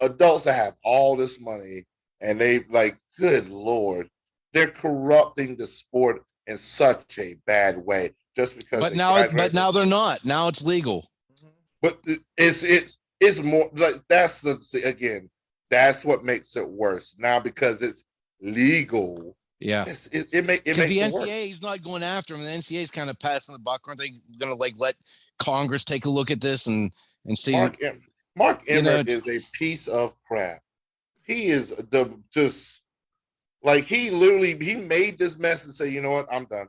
Speaker 2: adults that have all this money, and they like, good Lord, they're corrupting the sport in such a bad way just because. But
Speaker 3: now they're not. Now it's legal.
Speaker 2: But it's more like that's what makes it worse now because it's legal.
Speaker 3: Yeah,
Speaker 2: it makes
Speaker 3: because the NCAA is not going after them. The NCAA is kind of passing the buck. Aren't they going to let Congress take a look at this and see?
Speaker 2: Mark Emmert is a piece of crap. He is he made this mess and say, you know what, I'm done.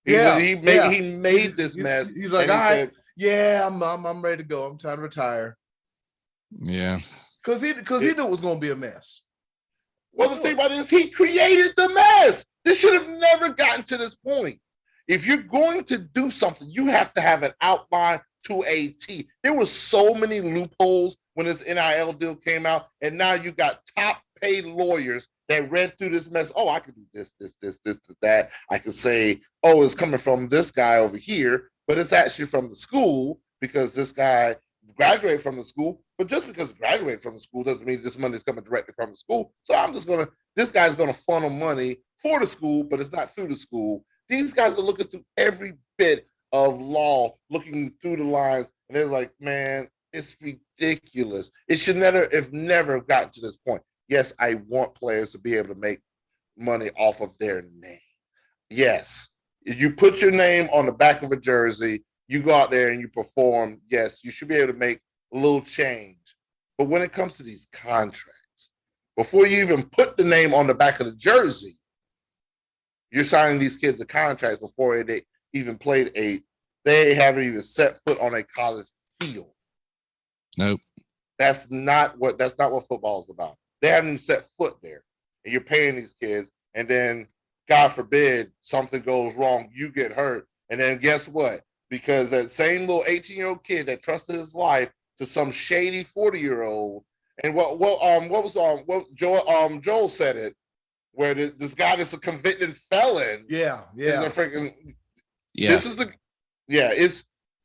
Speaker 2: He made this mess.
Speaker 1: He's like, all right, I'm ready to go. I'm trying to retire.
Speaker 3: Yeah.
Speaker 1: Because he knew it was going to be a mess.
Speaker 2: Well, the thing about it is he created the mess. This should have never gotten to this point. If you're going to do something, you have to have an outline to a T. There were so many loopholes when this NIL deal came out, and now you got top paid lawyers that read through this mess. Oh, I could do this, that. I could say, oh, it's coming from this guy over here, but it's actually from the school because this guy graduated from the school. But just because he graduated from the school doesn't mean this money is coming directly from the school. So this guy's going to funnel money for the school, but it's not through the school. These guys are looking through every bit of law, looking through the lines, and they're like, man, it's ridiculous. It should never have gotten to this point. yes, I want players to be able to make money off of their name. Yes, you put your name on the back of a jersey, you go out there and you perform. Yes, you should be able to make a little change. But when it comes to these contracts, before you even put the name on the back of the jersey, you're signing these kids the contracts before they even they haven't even set foot on a college field.
Speaker 3: Nope.
Speaker 2: That's not what football is about. They haven't even set foot there. And you're paying these kids, and then God forbid something goes wrong, you get hurt. And then guess what? Because that same little 18-year-old kid that trusted his life to some shady 40-year-old, and what Joel said it, where this guy that's a convicted felon.
Speaker 1: Yeah.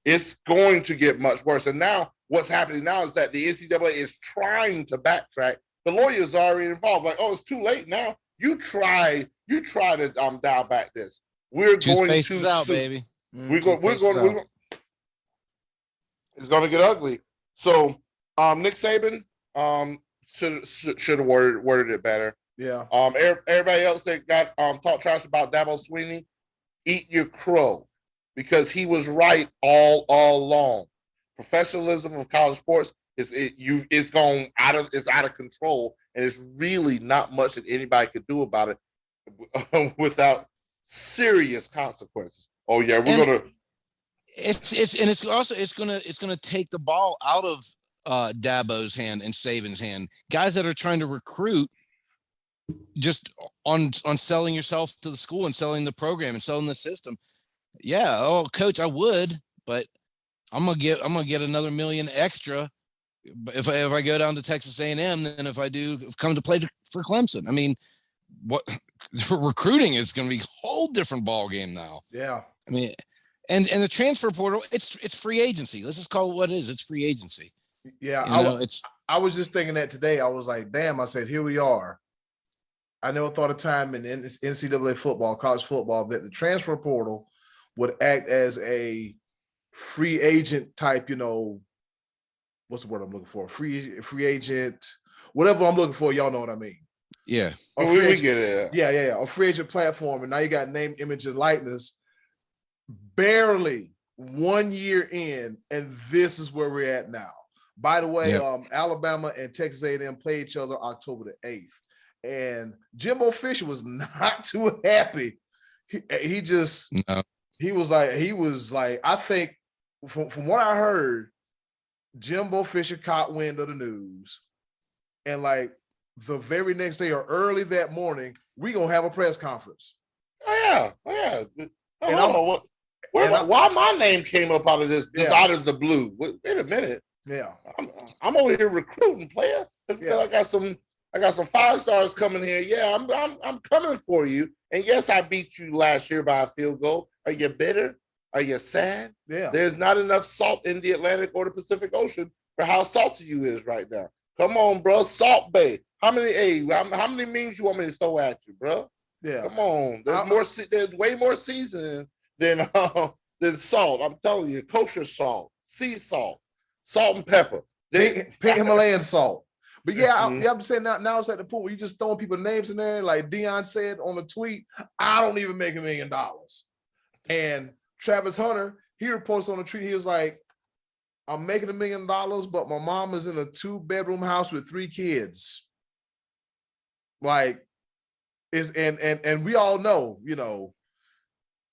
Speaker 2: It's going to get much worse. And now what's happening now is that the NCAA is trying to backtrack. The lawyers are already involved. Like, oh, it's too late now. You try to dial back this. We're going to
Speaker 3: out, baby.
Speaker 2: We're going. It's going to get ugly. So, Nick Saban should have worded it better.
Speaker 1: Yeah.
Speaker 2: Everybody else that got talk trash about Dabo Swinney, eat your crow, because he was right all along. Professionalism of college sports it's out of control, and it's really not much that anybody could do about it without serious consequences. Oh yeah, we're gonna.
Speaker 3: It's gonna take the ball out of Dabo's hand and Saban's hand. Guys that are trying to recruit just on selling yourself to the school and selling the program and selling the system. Yeah, oh coach, I would, but I'm gonna get another $1 million extra if I go down to Texas A&M than if I do come to play for Clemson. I mean, what recruiting is going to be a whole different ball game now.
Speaker 1: Yeah,
Speaker 3: I mean, and the transfer portal, it's free agency. Let's just call it what it is. It's free agency.
Speaker 1: Yeah, I was just thinking that today. I was like, damn. I said, here we are. I never thought of time in NCAA football, college football, that the transfer portal would act as a free agent type, what's the word I'm looking for? Free agent, whatever I'm looking for. Y'all know what I mean.
Speaker 3: Yeah.
Speaker 2: We get it.
Speaker 1: Yeah. A free agent platform. And now you got name, image, and likeness. Barely 1 year in, and this is where we're at now. By the way, Alabama and Texas A&M play each other October the 8th. And Jimbo Fisher was not too happy. He was like, I think from what I heard, Jimbo Fisher caught wind of the news, and like the very next day or early that morning, we gonna have a press conference.
Speaker 2: Oh yeah. I don't know why my name came up out of this out of the blue. Wait a minute.
Speaker 1: Yeah,
Speaker 2: I'm over here recruiting, player. I got some 5 stars coming here. Yeah, I'm coming for you. And yes, I beat you last year by a field goal. Are you bitter? Are you sad?
Speaker 1: Yeah.
Speaker 2: There's not enough salt in the Atlantic or the Pacific Ocean for how salty you is right now. Come on, bro. Salt Bay. How many memes you want me to throw at you, bro?
Speaker 1: Yeah.
Speaker 2: Come on. There's way more seasoning than salt. I'm telling you, kosher salt, sea salt, salt and pepper.
Speaker 1: Pink Himalayan salt. But yeah, I'm saying now it's at the point where you just throwing people's names in there. Like Dion said on the tweet, I don't even make $1 million. And Travis Hunter, he reports on the tweet, he was like, I'm making $1 million, but my mom is in a 2-bedroom house with 3 kids. Like, and we all know,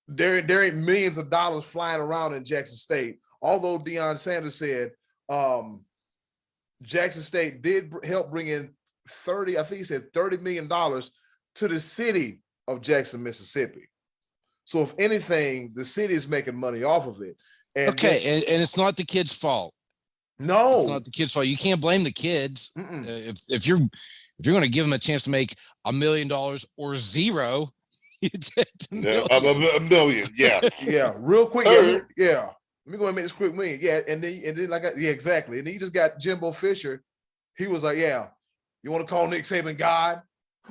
Speaker 1: there ain't millions of dollars flying around in Jackson State. Although Deion Sanders said Jackson State did help bring in $30 million to the city of Jackson, Mississippi. So if anything, the city is making money off of it. And
Speaker 3: it's not the kids' fault.
Speaker 1: No,
Speaker 3: it's not the kids' fault. You can't blame the kids. If you're going to give them a chance to make $1 million or zero,
Speaker 2: $1 million. Yeah,
Speaker 1: yeah. Real quick, yeah. Let me go ahead and make this quick million. Yeah, and then exactly. And then you just got Jimbo Fisher. He was like, yeah, you want to call Nick Saban God?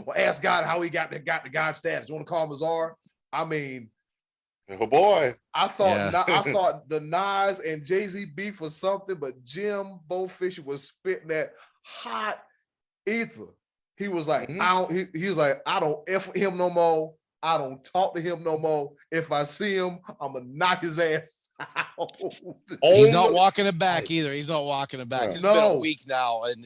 Speaker 1: Or ask God how he got the God status. You want to call him Azar? I mean,
Speaker 2: oh boy.
Speaker 1: I thought the Nas and Jay-Z beef was something, but Jimbo Fisher was spitting that hot ether. He was like, he was like, I don't F with him no more. I don't talk to him no more. If I see him, I'm gonna knock his ass out.
Speaker 3: He's not walking it back either. He's not walking it back. It's been a week now, and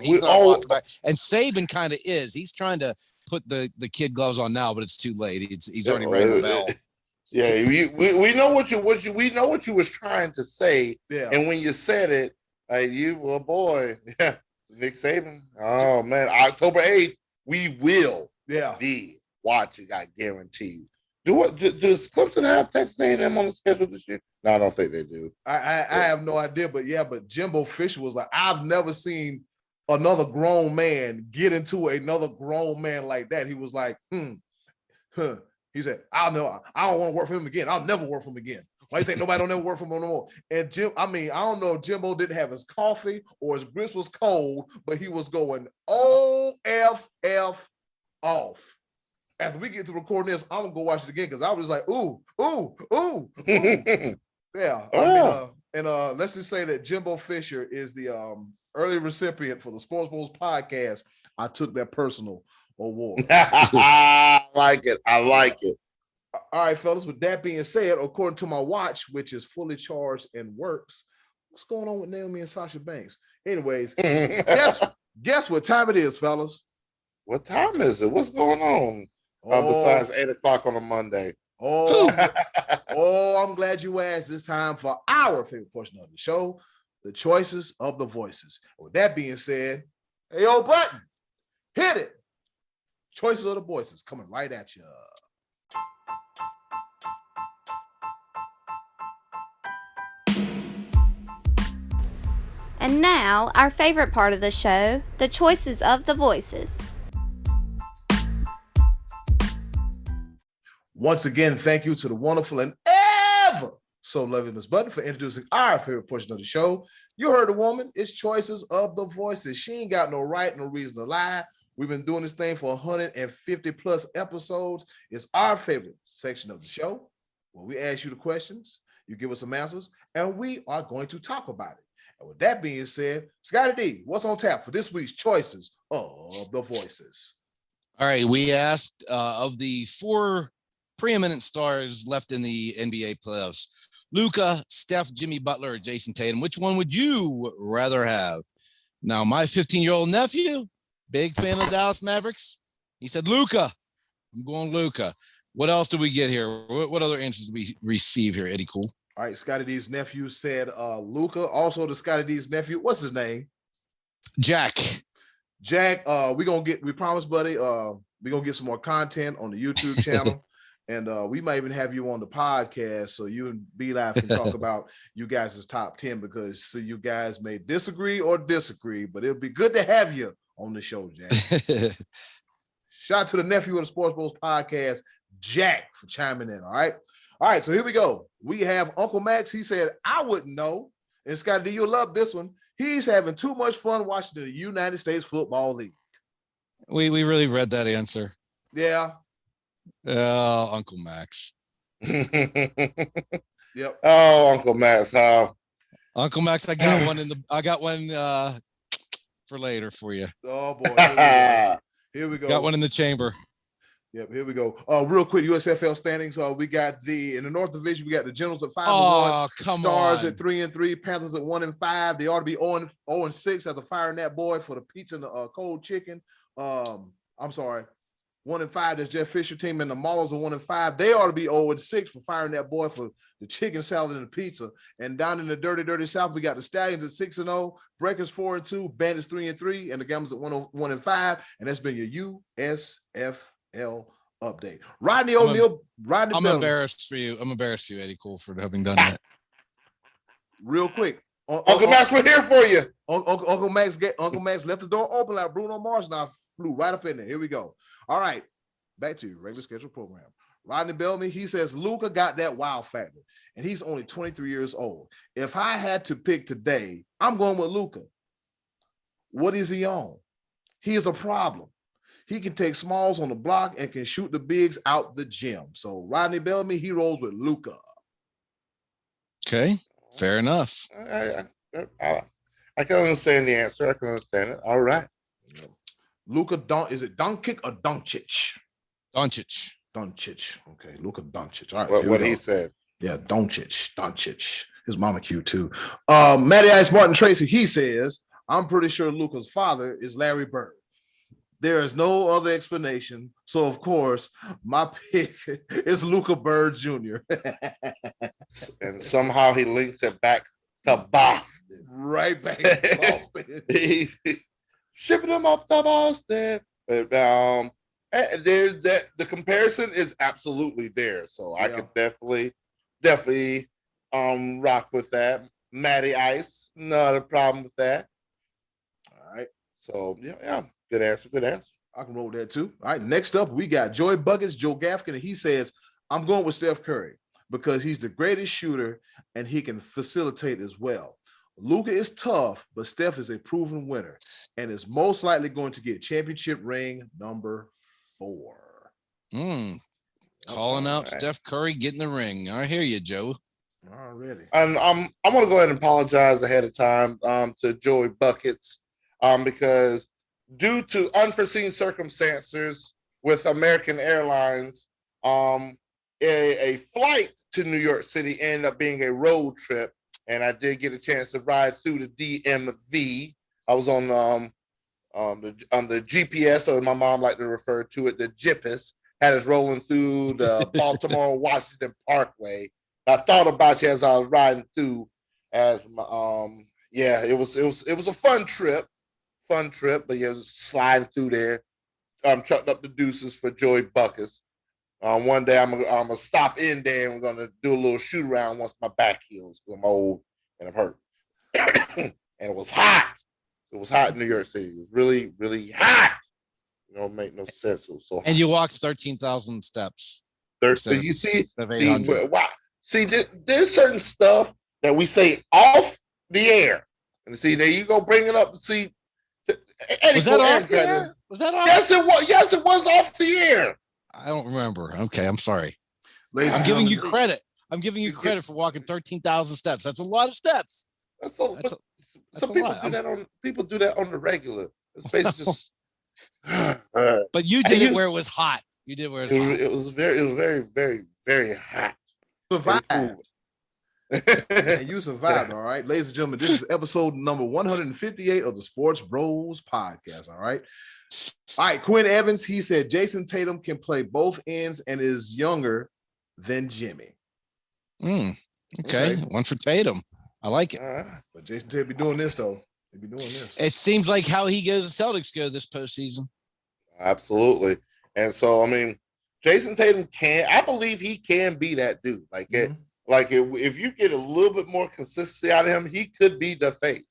Speaker 3: he's not walking back. And Saban kind of is. He's trying to put the kid gloves on now, but it's too late. He's already rang the bell.
Speaker 2: Yeah, we know what you was trying to say. Yeah. And when you said it, boy, yeah, Nick Saban. Oh man, October 8th, we will be watching. I guarantee. Does Clemson have Texas A&M on the schedule this year? No, I don't think they do.
Speaker 1: I have no idea, but Jimbo Fisher was like, I've never seen another grown man get into another grown man like that. He was like, He said, I don't want to work for him again. I'll never work for him again. Why do you think nobody don't ever work for him no more? And I don't know if Jimbo didn't have his coffee or his grits was cold, but he was going OFF off. After we get to recording this, I'm gonna go watch it again because I was like, ooh. Yeah. Let's just say that Jimbo Fisher is the early recipient for the Sports Bros podcast. I took that personal award.
Speaker 2: I like it.
Speaker 1: All right, fellas. With that being said, according to my watch, which is fully charged and works, what's going on with Naomi and Sasha Banks? Anyways, guess what time it is, fellas?
Speaker 2: What time is it? What's going on? Besides 8:00 on a Monday.
Speaker 1: I'm glad you asked. This time for our favorite portion of the show, the choices of the voices. With that being said, hey, yo, button, hit it. Choices of the voices coming right at you.
Speaker 4: And now, our favorite part of the show, the choices of the voices.
Speaker 1: Once again, thank you to the wonderful and ever so lovely Miss Button for introducing our favorite portion of the show. You heard the woman. It's choices of the voices. She ain't got no right, no reason to lie. We've been doing this thing for 150 plus episodes. It's our favorite section of the show where we ask you the questions, you give us some answers, and we are going to talk about it. And with that being said, Scottie D, what's on tap for this week's choices of the voices?
Speaker 3: All right, we asked of the 4 preeminent stars left in the NBA playoffs, Luka, Steph, Jimmy Butler, or Jason Tatum, which one would you rather have? Now, my 15-year-old nephew, big fan of the Dallas Mavericks, he said Luka. I'm going Luka. What else did we get here? What other answers did we receive here, Eddie Cool?
Speaker 1: All right, Scottie D's nephew said Luka. Also, the Scottie D's nephew, what's his name?
Speaker 3: Jack,
Speaker 1: we promised, buddy, we're gonna get some more content on the YouTube channel. And we might even have you on the podcast so you and B-Live can talk about you guys' top 10 because you guys may disagree, but it'll be good to have you on the show, Jack. Shout out to the nephew of the Sports Bros podcast, Jack, for chiming in. All right, so here we go. We have Uncle Max. He said, I wouldn't know. And Scottie D, you'll love this one. He's having too much fun watching the United States Football League.
Speaker 3: We really read that answer.
Speaker 1: Yeah.
Speaker 3: Uncle Max.
Speaker 1: Yep.
Speaker 2: Oh, Uncle Max. How?
Speaker 3: Uncle Max, I got one for later for you.
Speaker 1: Oh boy. Here we go.
Speaker 3: Got one in the chamber.
Speaker 1: Yep, here we go. Real quick, USFL standings. We got in the North Division, we got the Generals at 5-1.
Speaker 3: Oh, come
Speaker 1: Stars
Speaker 3: on.
Speaker 1: at 3-3, Panthers at 1-5. They ought to be 0-6 after firing that boy for the pizza and the cold chicken. I'm sorry. 1-5, that's Jeff Fisher team, and the Maulers are 1-5. They ought to be 0-6 for firing that boy for the chicken salad and the pizza. And down in the dirty South, we got the Stallions at 6-0, Breakers 4-2, Bandits 3-3, and the Gamblers at 1-5. And that's been your USFL update. Rodney O'Neal,
Speaker 3: I'm embarrassed for you. Eddie Cole, for having done that.
Speaker 1: Real quick,
Speaker 2: Uncle Max, we're here for you.
Speaker 1: Uncle Max left the door open like Bruno Mars, and I flew right up in there. Here we go. All right, back to your regular scheduled program. Rodney Bellamy, he says Luka got that wow factor, and he's only 23 years old. If I had to pick today, I'm going with Luka. What is he on? He is a problem. He can take smalls on the block and can shoot the bigs out the gym. So Rodney Bellamy, he rolls with Luka.
Speaker 3: Okay, fair enough.
Speaker 2: I can understand the answer. I can understand it. All right.
Speaker 1: Luka is it Doncic or Doncic?
Speaker 3: Doncic.
Speaker 1: Doncic. Okay, Luka Doncic. All right.
Speaker 2: What he said.
Speaker 1: Yeah, Doncic. His mama cute too. Matty Ice Martin Tracy, he says, I'm pretty sure Luka's father is Larry Bird. There is no other explanation. So, of course, my pick is Luka Bird Jr.
Speaker 2: And somehow he links it back to Boston.
Speaker 1: Right back to Boston.
Speaker 2: Shipping them up to Boston. But there's that the comparison is absolutely there. So I could definitely rock with that. Matty Ice, not a problem with that.
Speaker 1: All right.
Speaker 2: So yeah. Good answer.
Speaker 1: I can roll that too. All right. Next up, we got Joy Buckets, Joe Gafkin, and he says, I'm going with Steph Curry because he's the greatest shooter and he can facilitate as well. Luka is tough, but Steph is a proven winner and is most likely going to get championship ring number 4.
Speaker 3: Calling out Steph Curry getting the ring. I hear you, Joe.
Speaker 1: Already.
Speaker 2: And I'm going to go ahead and apologize ahead of time to Joey Buckets because due to unforeseen circumstances with American Airlines, a flight to New York City ended up being a road trip, and I did get a chance to ride through the DMV. I was on the GPS, or my mom liked to refer to it, the GPS, had us rolling through the Baltimore Washington Parkway. I thought about you as I was riding through. It was a fun trip. But yeah, just sliding through there. Chucked up the deuces for Joey Buckets. One day I'm gonna stop in there and we're gonna do a little shoot around once my back heals because I'm old and I'm hurt. And it was hot. It was hot in New York City. It was really, really hot. It don't make no sense. It was so hot.
Speaker 3: And you walked 13,000 steps.
Speaker 2: You see, there's certain stuff that we say off the air. And see, there you go, bring it up. See, Eddy,
Speaker 3: was that off the air? Was that off?
Speaker 2: Yes, it was. Yes, it was off the air.
Speaker 3: I don't remember. Okay, I'm sorry.
Speaker 1: I'm
Speaker 3: giving you credit. I'm giving you credit for walking 13,000 steps. That's a lot of steps.
Speaker 2: Some people do that on the regular. It's basically just.
Speaker 3: But you did it where it was hot. You did where
Speaker 2: it was very, very, very hot.
Speaker 1: Survived. And you survived, all right. Ladies and gentlemen, this is episode number 158 of the Sports Bros podcast, all right. All right, Quinn Evans, he said Jason Tatum can play both ends and is younger than Jimmy.
Speaker 3: Okay, one for Tatum. I like it.
Speaker 1: But Jason Tatum be doing this, though. He'd be doing this.
Speaker 3: It seems like how he goes, the Celtics go this postseason.
Speaker 2: Absolutely. And so, I mean, Jason Tatum I believe he can be that dude. If you get a little bit more consistency out of him, he could be the face.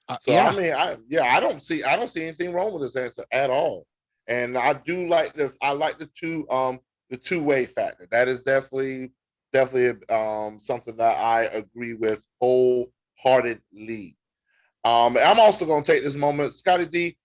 Speaker 2: I don't see anything wrong with this answer at all. And I do like the two-way factor. That is definitely something that I agree with wholeheartedly. I'm also going to take this moment, Scottie D.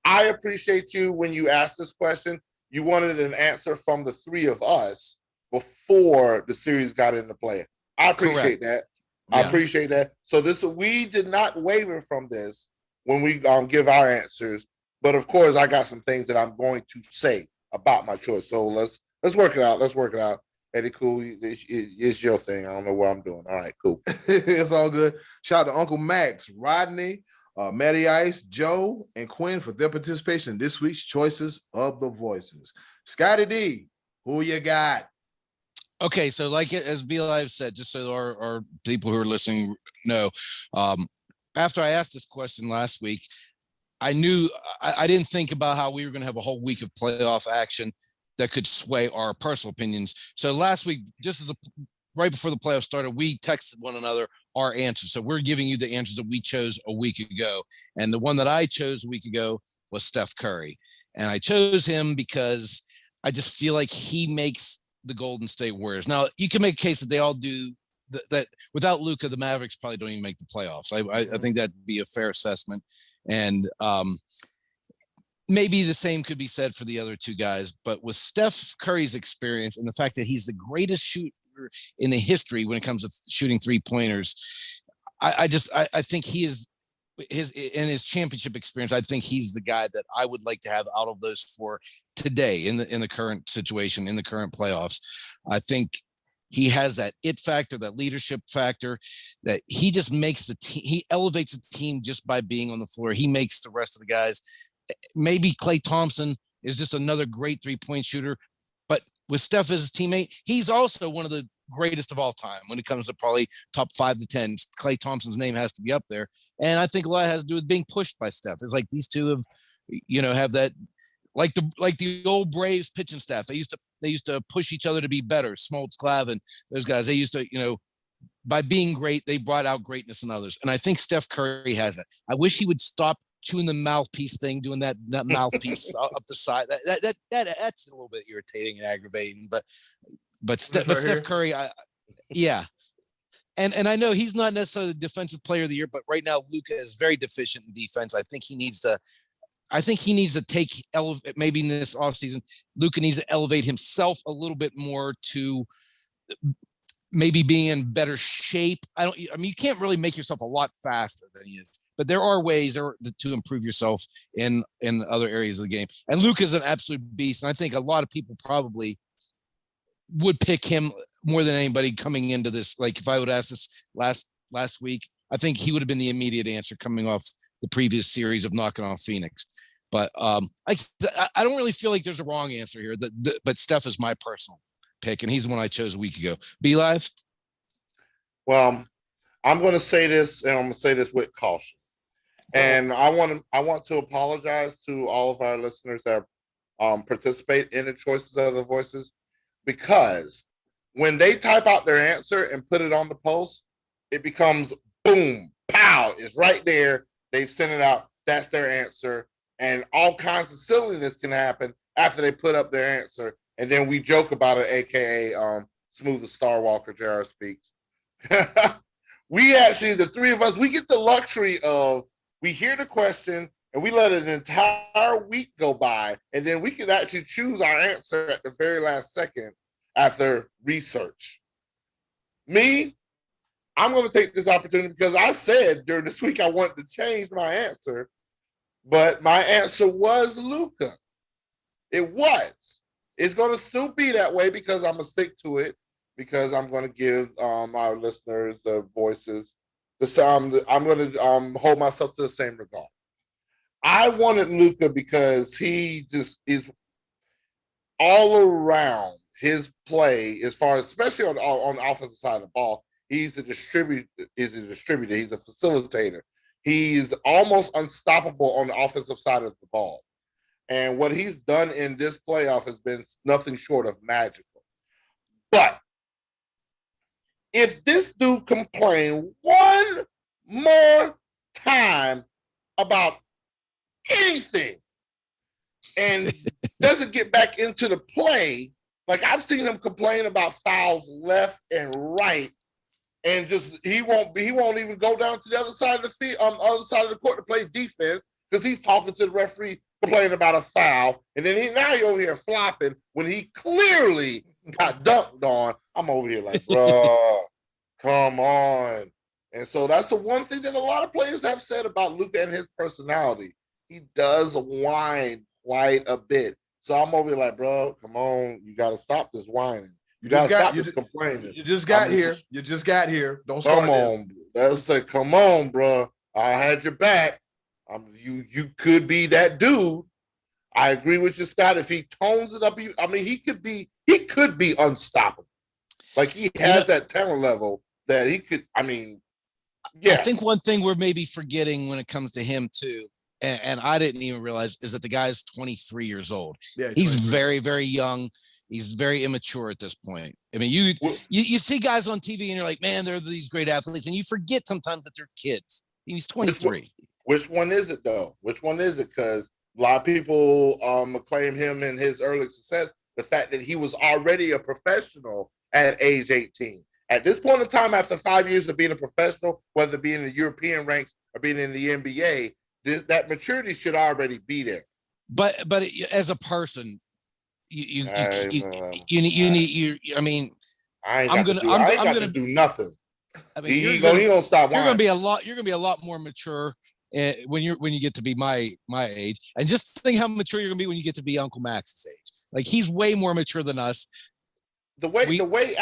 Speaker 2: I appreciate you when you asked this question. You wanted an answer from the three of us before the series got into play. I appreciate that. Yeah. I appreciate that. So we did not waver from this when we give our answers. But of course, I got some things that I'm going to say about my choice. So let's work it out. Eddy, cool. It's your thing. I don't know what I'm doing. All right, cool.
Speaker 1: It's all good. Shout out to Uncle Max, Rodney, Matty Ice, Joe, and Quinn for their participation in this week's Choices of the Voices. Scottie D, who you got?
Speaker 3: Okay, so like as B-Live said, just so our people who are listening know, after I asked this question last week, I knew I didn't think about how we were going to have a whole week of playoff action that could sway our personal opinions. So last week, right before the playoffs started, we texted one another our answers. So we're giving you the answers that we chose a week ago. And the one that I chose a week ago was Steph Curry. And I chose him because I just feel like he makes the Golden State Warriors. Now, you can make a case that they all do that without Luka, the Mavericks probably don't even make the playoffs. I think that'd be a fair assessment. And maybe the same could be said for the other two guys. But with Steph Curry's experience and the fact that he's the greatest shooter in the history when it comes to shooting 3-pointers, I think he is his championship experience, I think he's the guy that I would like to have out of those four today in the current situation, in the current playoffs. I think he has that it factor, that leadership factor, that he just makes the team. He elevates the team just by being on the floor. He makes the rest of the guys. Maybe Klay Thompson is just another great 3-point shooter, but with Steph as his teammate, he's also one of the greatest of all time when it comes to probably top 5 to 10. Klay Thompson's name has to be up there. And I think a lot has to do with being pushed by Steph. It's like these two have that, like the old Braves pitching staff. They used to push each other to be better. Smoltz, Glavine, those guys, they used to, by being great, they brought out greatness in others. And I think Steph Curry has it. I wish he would stop chewing the mouthpiece thing, doing that mouthpiece up the side. That's a little bit irritating and aggravating, but Steph Curry, yeah. And I know he's not necessarily the defensive player of the year, but right now Luka is very deficient in defense. I think he needs to maybe in this offseason, Luka needs to elevate himself a little bit more to maybe being in better shape. You can't really make yourself a lot faster than he is, but there are ways to improve yourself in other areas of the game. And Luka's an absolute beast. And I think a lot of people probably would pick him more than anybody coming into this. Like if I would ask this last week, I think he would have been the immediate answer coming off the previous series of knocking off Phoenix. But I don't really feel like there's a wrong answer here. But Steph is my personal pick, and he's the one I chose a week ago. Be Live?
Speaker 2: Well, I'm going to say this, and I'm going to say this with caution. And I want to apologize to all of our listeners that participate in the choices of the voices, because when they type out their answer and put it on the post, it becomes boom, pow, it's right there. They've sent it out. That's their answer. And all kinds of silliness can happen after they put up their answer. And then we joke about it, AKA Smooth as Star Walker, JR Speaks. We actually, the three of us, we get the luxury of, we hear the question and we let an entire week go by. And then we can actually choose our answer at the very last second after research. Me, I'm going to take this opportunity because I said during this week I wanted to change my answer, but my answer was Luka. It was. It's going to still be that way because I'm going to stick to it, because I'm going to give our listeners the voices. I'm going to hold myself to the same regard. I wanted Luka because he just is all around his play, as far as especially on the offensive side of the ball. He's a distributor. He's a facilitator. He's almost unstoppable on the offensive side of the ball. And what he's done in this playoff has been nothing short of magical. But if this dude complained one more time about anything and doesn't get back into the play, like I've seen him complain about fouls left and right, and just he won't even go down to the other side of the field, other side of the court to play defense, because he's talking to the referee, complaining about a foul, and then now he's over here flopping when he clearly got dunked on. I'm over here like, bro, come on. And so that's the one thing that a lot of players have said about Luka and his personality. He does whine quite a bit. So I'm over here like, bro, come on, you got to stop this whining. You got to stop this complaining.
Speaker 1: You just got here. You just got here. Don't start this.
Speaker 2: Let's say, come on, bro. I had your back. You could be that dude. I agree with you, Scott. If he tones it up, he could be unstoppable. Like he has that talent level that he could. Yeah.
Speaker 3: I think one thing we're maybe forgetting when it comes to him too, and I didn't even realize, is that the guy's 23 years old. Yeah, he's very, very young. He's very immature at this point. I mean, you see guys on TV and you're like, man, they're these great athletes, and you forget sometimes that they're kids. He's 23.
Speaker 2: Which one is it though? Which one is it? Because a lot of people acclaim him in his early success, the fact that he was already a professional at age 18. At this point in time, after 5 years of being a professional, whether it be in the European ranks or being in the NBA, that maturity should already be there.
Speaker 3: But as a person, I'm
Speaker 2: gonna do nothing. He gonna stop.
Speaker 3: You're gonna be a lot more mature when you get to be my age, and just think how mature you're gonna be when you get to be Uncle Max's age. Like he's way more mature than us.
Speaker 2: The way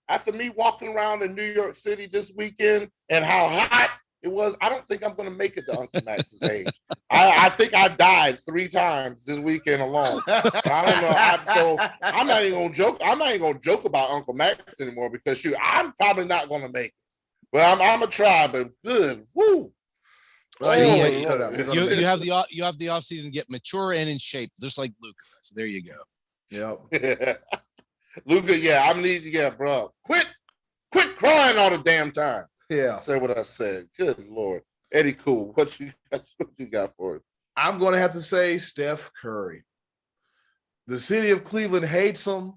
Speaker 2: after me walking around in New York City this weekend and how hot it was, I don't think I'm going to make it to Uncle Max's age. I think I died 3 times this weekend alone. I don't know. So I'm not even going to joke. I'm not even going to joke about Uncle Max anymore because I'm probably not going to make it. But I'm going to try. But good, woo.
Speaker 3: See, you have the off season to get mature and in shape, just like Luka. So there you go.
Speaker 2: Yep. Luka, bro. Quit crying all the damn time.
Speaker 1: Yeah.
Speaker 2: Say what I said. Good Lord. Eddie Cool, what you got for us?
Speaker 1: I'm going to have to say Steph Curry. The city of Cleveland hates him,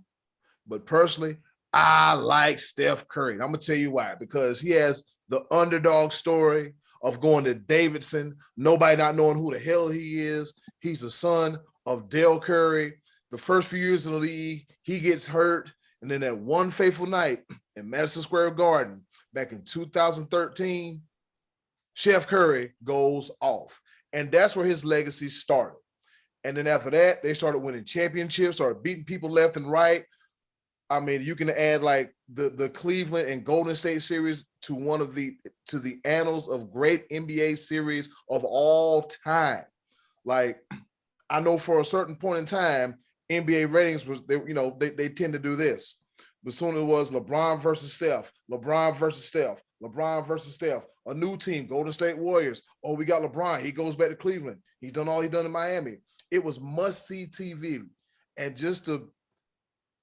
Speaker 1: but personally, I like Steph Curry. I'm going to tell you why. Because he has the underdog story of going to Davidson, nobody not knowing who the hell he is. He's the son of Dale Curry. The first few years in the league, he gets hurt. And then that one fateful night in Madison Square Garden back in 2013, Chef Curry goes off. And that's where his legacy started. And then after that, they started winning championships, started beating people left and right. I mean, you can add like the Cleveland and Golden State series to the annals of great NBA series of all time. Like, I know for a certain point in time, NBA ratings they tend to do this. But soon it was LeBron versus Steph, LeBron versus Steph, LeBron versus Steph, a new team, Golden State Warriors. Oh, we got LeBron. He goes back to Cleveland. He's done all he's done in Miami. It was must-see TV. And just to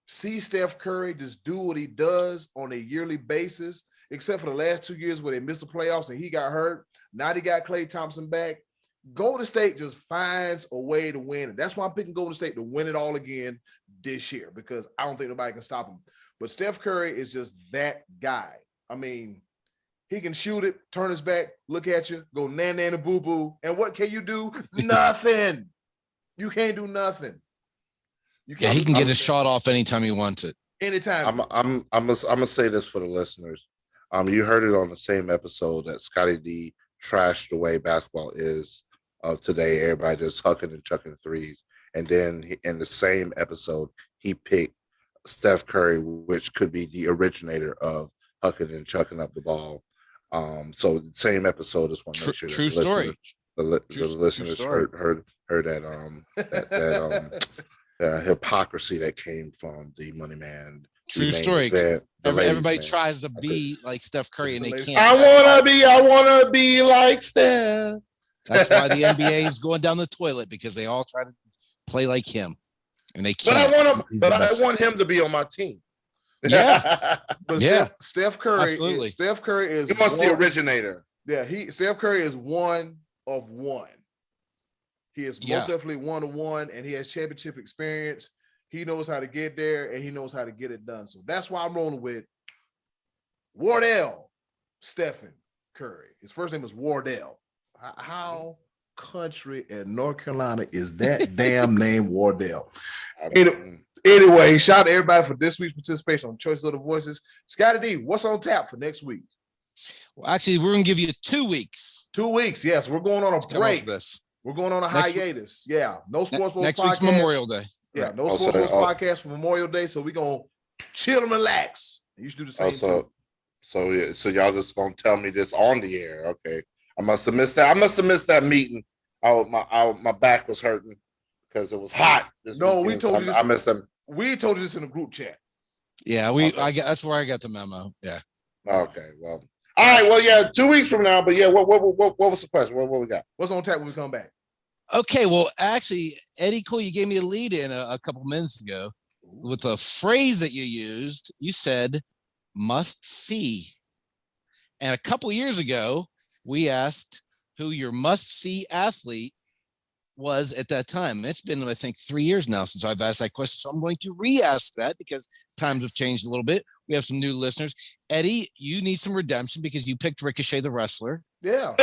Speaker 1: see Steph Curry just do what he does on a yearly basis, except for the last 2 years where they missed the playoffs and he got hurt. Now they got Klay Thompson back. Golden State just finds a way to win. And that's why I'm picking Golden State to win it all again this year, because I don't think nobody can stop him. But Steph Curry is just that guy. I mean, he can shoot it, turn his back, look at you, go nan boo boo. And what can you do? Nothing. You can't do nothing.
Speaker 3: He can get a shot off anytime he wants it.
Speaker 1: Anytime.
Speaker 2: I'm gonna say this for the listeners. You heard it on the same episode that Scottie D trashed the way basketball is today. Everybody just hucking and chucking threes. And then in the same episode, he picked Steph Curry, which could be the originator of hucking and chucking up the ball. So the same episode. Just want to make sure
Speaker 3: true story.
Speaker 2: The listeners heard that hypocrisy that came from the money man.
Speaker 3: True story. Everybody tries to be like Steph Curry and they can't.
Speaker 2: I wanna be like Steph.
Speaker 3: That's why the NBA is going down the toilet, because they all try to play like him, and they can't.
Speaker 2: I want him to be on my team.
Speaker 3: Yeah,
Speaker 1: but
Speaker 3: yeah.
Speaker 1: Steph Curry.
Speaker 3: Absolutely.
Speaker 1: Steph Curry is.
Speaker 2: He wants the originator.
Speaker 1: Yeah, Steph Curry is one of one. He is most definitely 1-1, and he has championship experience. He knows how to get there, and he knows how to get it done. So that's why I'm rolling with Wardell Stephen Curry. His first name is Wardell. How country in North Carolina is that damn name Wardell? Anyway, shout out to everybody for this week's participation on Choice of the Voices. Scottie D, what's on tap for next week?
Speaker 3: Well, actually, we're going to give you 2 weeks.
Speaker 1: 2 weeks, yes. We're going on a break. We're going on a hiatus. Yeah, no Sports Bros
Speaker 3: next
Speaker 1: podcast.
Speaker 3: Week's Memorial Day.
Speaker 1: Yeah, no Sports Bros podcast for Memorial Day. So we're going to chill and relax. You should do the same thing.
Speaker 2: So y'all just going to tell me this on the air. Okay. I must have missed that meeting. My back was hurting because it was hot.
Speaker 1: We told you this.
Speaker 2: I missed them.
Speaker 1: We told you this in the group chat.
Speaker 3: Yeah, that's where I got the memo. Yeah.
Speaker 2: Okay. Well. All right. Well, yeah. 2 weeks from now. But yeah. What was the question? What we got?
Speaker 1: What's on tap when we come back?
Speaker 3: Okay. Well, actually, Eddie Cole, you gave me a lead in a couple minutes ago with the phrase that you used. You said "must see," and a couple years ago, we asked who your must-see athlete was at that time. It's been, I think, 3 years now since I've asked that question. So I'm going to re-ask that because times have changed a little bit. We have some new listeners. Eddie, you need some redemption because you picked Ricochet the wrestler.
Speaker 1: Yeah.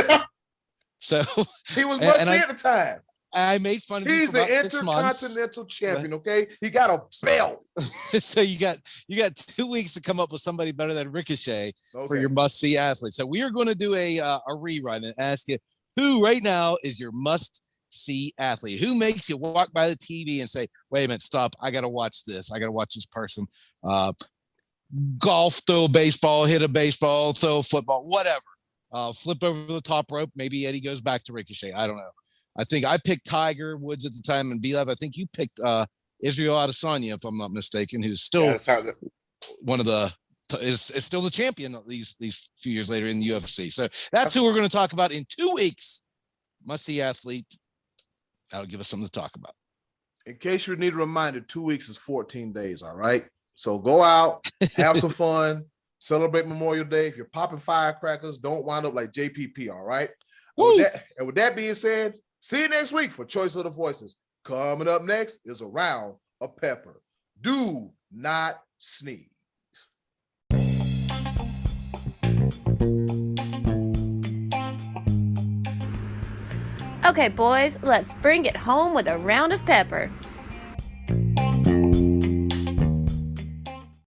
Speaker 3: So
Speaker 1: he was must-see at the time.
Speaker 3: I made fun of you for about 6 months.
Speaker 1: He's the Intercontinental Champion, okay? He got a belt.
Speaker 3: So you got 2 weeks to come up with somebody better than Ricochet for your must-see athlete. So we are going to do a rerun and ask you Who right now is your must-see athlete? Who makes you walk by the TV and say, wait a minute, stop, I got to watch this. I got to watch this person. Golf, throw a baseball, hit a baseball, throw a football, whatever. Flip over the top rope. Maybe Eddy goes back to ricochet. I don't know. I think I picked Tiger Woods at the time, and B-Lab, I think you picked Israel Adesanya, if I'm not mistaken, who's still one of the is still the champion these few years later in the UFC. So that's who we're going to talk about in 2 weeks. Must-see athlete. That'll give us something to talk about.
Speaker 1: In case you need a reminder, 2 weeks is 14 days. All right. So go out, have some fun, celebrate Memorial Day. If you're popping firecrackers, don't wind up like JPP. All right. And with that being said, see you next week for Choice of the Voices. Coming up next is a round of pepper. Do not sneeze.
Speaker 4: Okay, boys, let's bring it home with a round of pepper.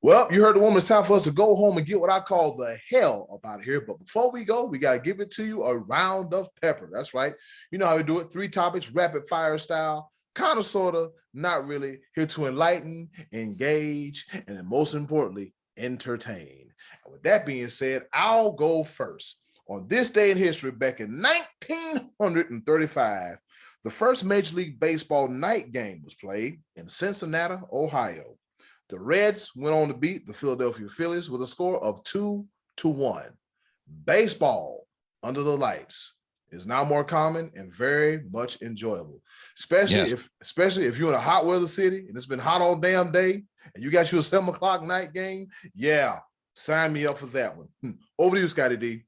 Speaker 1: Well, you heard the woman. It's time for us to go home and get what I call the hell up out of here. But before we go, we got to give it to you a round of pepper. That's right. You know how we do it. 3 topics, rapid fire style. Kind of, sort of, not really. Here to enlighten, engage, and then most importantly, entertain. And with that being said, I'll go first. On this day in history, back in 1935, the first Major League Baseball night game was played in Cincinnati, Ohio. The Reds went on to beat the Philadelphia Phillies with a score of 2-1. Baseball under the lights is now more common and very much enjoyable, especially if you're in a hot weather city and it's been hot all damn day and you got your 7 o'clock night game. Yeah, sign me up for that one. Over to you, Scottie D.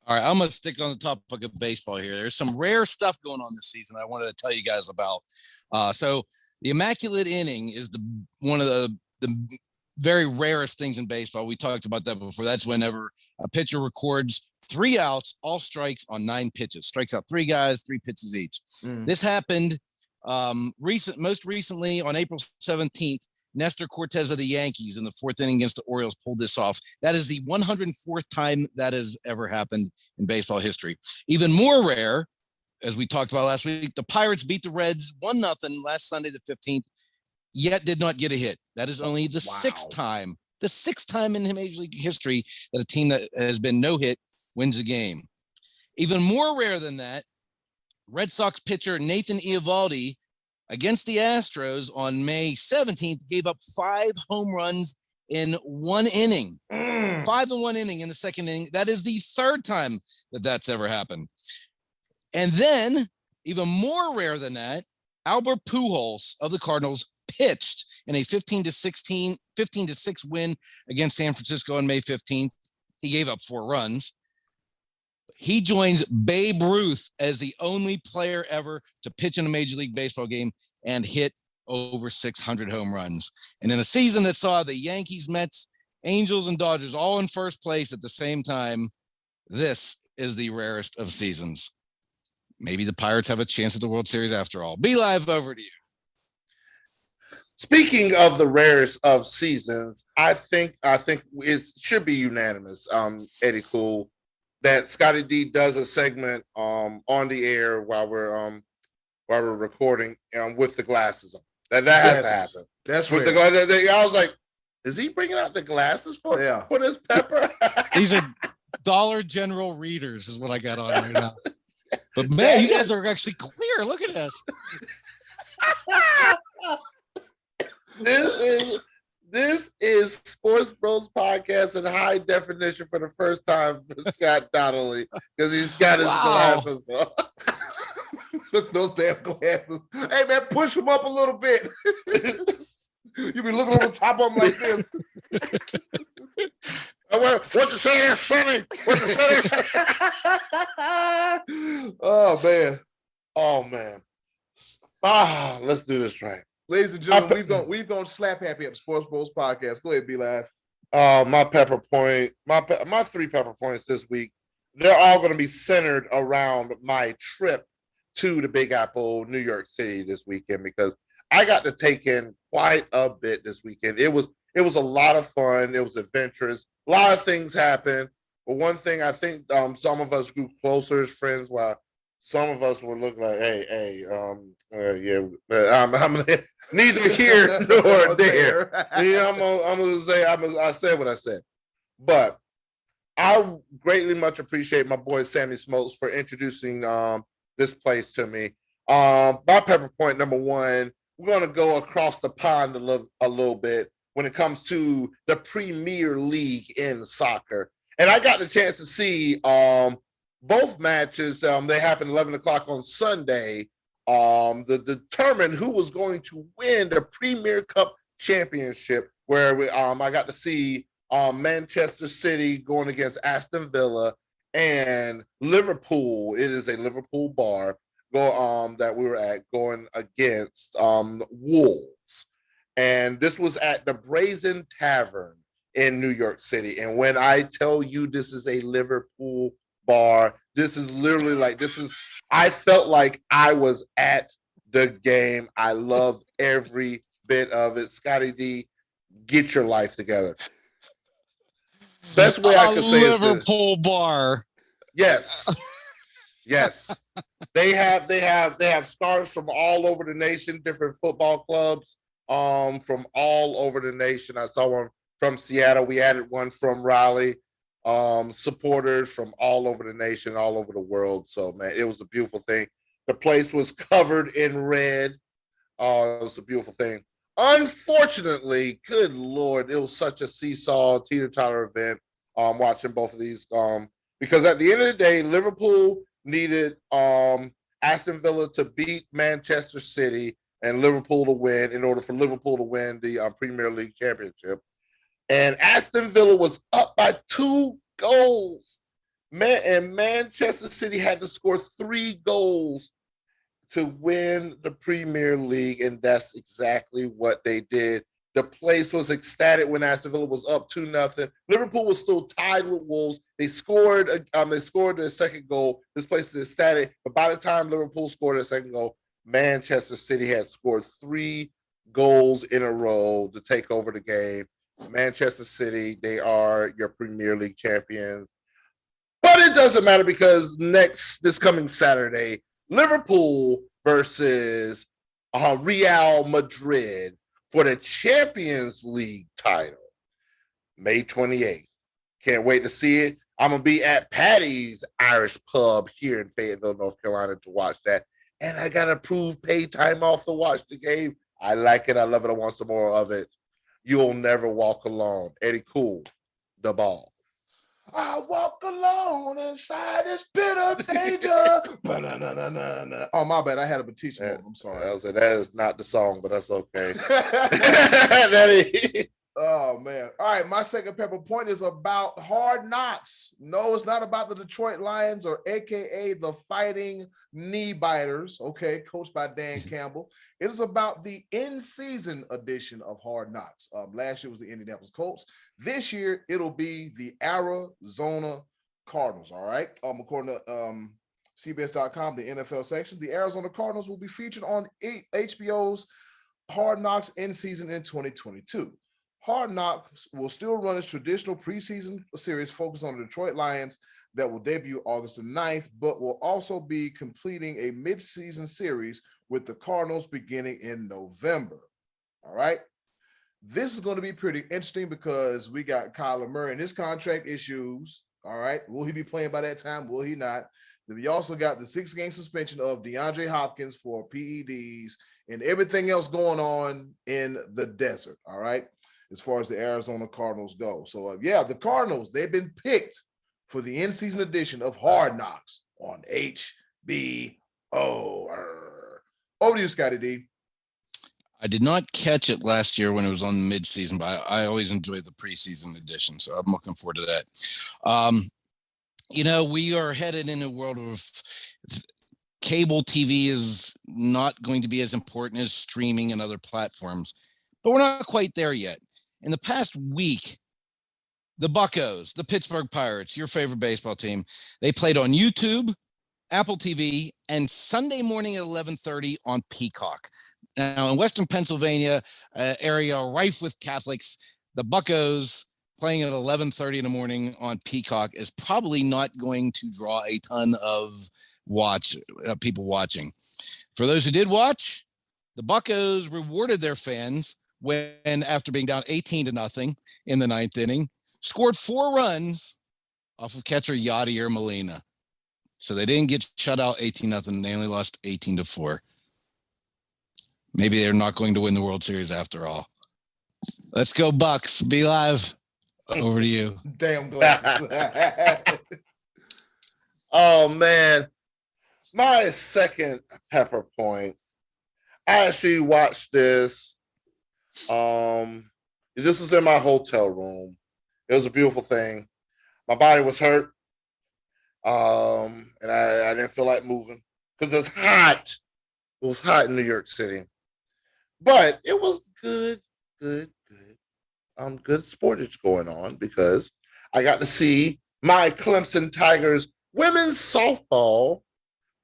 Speaker 3: All right, I'm going to stick on the topic of baseball here. There's some rare stuff going on this season I wanted to tell you guys about. So the immaculate inning is one of the very rarest things in baseball. We talked about that before. That's whenever a pitcher records 3 outs, all strikes on 9 pitches, strikes out 3 guys, 3 pitches each. This happened most recently on April 17th. Nestor Cortez of the Yankees in the 4th inning against the Orioles pulled this off. That is the 104th time that has ever happened in baseball history. Even more rare, as we talked about last week, the Pirates beat the Reds 1-0 last Sunday, the 15th, yet did not get a hit. That is only the 6th time in Major League history that a team that has been no hit wins a game. Even more rare than that, Red Sox pitcher Nathan Eovaldi against the Astros on May 17th gave up 5 home runs in 1 inning. 5 in 1 inning in the 2nd inning. That is the 3rd time that that's ever happened. And then, even more rare than that, Albert Pujols of the Cardinals pitched in a 15-6 win against San Francisco on May 15th. He gave up 4 runs. He joins Babe Ruth as the only player ever to pitch in a Major League Baseball game and hit over 600 home runs. And in a season that saw the Yankees, Mets, Angels, and Dodgers all in first place at the same time, this is the rarest of seasons. Maybe the Pirates have a chance at the World Series after all. Be live, over to you.
Speaker 2: Speaking of the rarest of seasons, I think it should be unanimous, Eddy Cool, that Scottie D does a segment on the air while we're recording with the glasses on. That has to happen.
Speaker 1: That's
Speaker 2: with
Speaker 1: rare.
Speaker 2: the glasses. I was like, is he bringing out the glasses for this pepper?
Speaker 3: These are Dollar General readers is what I got on right now. But man, you guys are actually clear. Look at us.
Speaker 2: This is Sports Bros Podcast in high definition for the first time for Scott Donnelly because he's got his glasses on.
Speaker 1: Look at those damn glasses. Hey man, push them up a little bit. You be looking over the top of them like this.
Speaker 2: What you say there, Sonny? What you say there? Oh man. Let's do this right.
Speaker 1: Ladies and gentlemen, we've gone slap happy at the Sports Bros Podcast. Go ahead, be live.
Speaker 2: My 3 pepper points this week, they're all going to be centered around my trip to the Big Apple, New York City this weekend because I got to take in quite a bit this weekend. It was a lot of fun. It was adventurous. A lot of things happened. But one thing I think some of us grew closer as friends while some of us will look like, I'm neither here nor there. I'm gonna say I said what I said, but I greatly much appreciate my boy Sandy Smokes for introducing this place to me. My pepper point number one, we're gonna go across the pond a little bit when it comes to the Premier League in soccer, and I got the chance to see both matches. They happened 11 o'clock on Sunday. To determine who was going to win the Premier Cup championship, where I got to see Manchester City going against Aston Villa and Liverpool. It is a Liverpool bar that we were at going against Wolves, and this was at the Brazen Tavern in New York City. And when I tell you this is a Liverpool bar, this is literally like I felt like I was at the game. I loved every bit of it. Scottie D, get your life together. Best way I can say is
Speaker 3: Liverpool bar.
Speaker 2: Yes. Yes. They have stars from all over the nation, different football clubs from all over the nation. I saw one from Seattle. We added one from Raleigh. Supporters from all over the nation, all over the world. So, man, it was a beautiful thing. The place was covered in red. It was a beautiful thing. Unfortunately, good Lord, it was such a seesaw, teeter-totter event watching both of these. Because at the end of the day, Liverpool needed Aston Villa to beat Manchester City and Liverpool to win in order for Liverpool to win the Premier League championship. And Aston Villa was up by 2 goals. And Manchester City had to score 3 goals to win the Premier League, and that's exactly what they did. The place was ecstatic when Aston Villa was up 2-0. Liverpool was still tied with Wolves. They scored their second goal. This place is ecstatic. But by the time Liverpool scored their second goal, Manchester City had scored 3 goals in a row to take over the game. Manchester City, they are your Premier League champions. But it doesn't matter because this coming Saturday, Liverpool versus Real Madrid for the Champions League title, May 28th. Can't wait to see it. I'm going to be at Patty's Irish Pub here in Fayetteville, North Carolina to watch that. And I got approved paid time off to watch the game. I like it. I love it. I want some more of it. You'll never walk alone. Eddy Cool, the ball. I walk alone inside this bitter danger.
Speaker 1: Oh, my bad. I had a petition. I'm sorry.
Speaker 2: That is not the song, but that's okay.
Speaker 1: Oh, man. All right. My second pepper point is about Hard Knocks. No, it's not about the Detroit Lions or AKA the Fighting Knee Biters. Okay. Coached by Dan Campbell. It is about the in-season edition of Hard Knocks. Last year was the Indianapolis Colts. This year, it'll be the Arizona Cardinals. All right. According to CBS.com, the NFL section, the Arizona Cardinals will be featured on HBO's Hard Knocks in-season in 2022. Hard Knocks will still run its traditional preseason series focused on the Detroit Lions that will debut August the 9th, but will also be completing a mid-season series with the Cardinals beginning in November. All right. This is going to be pretty interesting because we got Kyler Murray and his contract issues. All right. Will he be playing by that time? Will he not? Then we also got the 6-game suspension of DeAndre Hopkins for PEDs and everything else going on in the desert. All right. As far as the Arizona Cardinals go. So, the Cardinals, they've been picked for the in-season edition of Hard Knocks on HBO. Over to you, Scottie D.
Speaker 3: I did not catch it last year when it was on mid-season, but I always enjoy the preseason edition, so I'm looking forward to that. We are headed in a world of cable TV is not going to be as important as streaming and other platforms, but we're not quite there yet. In the past week, the Buccos, the Pittsburgh Pirates, your favorite baseball team, they played on YouTube, Apple TV, and Sunday morning at 11:30 on Peacock. Now, in Western Pennsylvania area rife with Catholics, the Buccos playing at 11:30 in the morning on Peacock is probably not going to draw a ton of people watching. For those who did watch, the Buccos rewarded their fans when, after being down 18-0 in the ninth inning, scored 4 runs off of catcher Yadier Molina. So they didn't get shut out 18-0. They only lost 18-4. Maybe they're not going to win the World Series after all. Let's go, Bucks. Be live. Over to you.
Speaker 1: Damn glasses.
Speaker 2: Oh, man. My second pepper point. I actually watched this. This was in my hotel room. It was a beautiful thing. My body was hurt. And I didn't feel like moving because it's hot. It was hot in New York City. But it was good sportage going on because I got to see my Clemson Tigers women's softball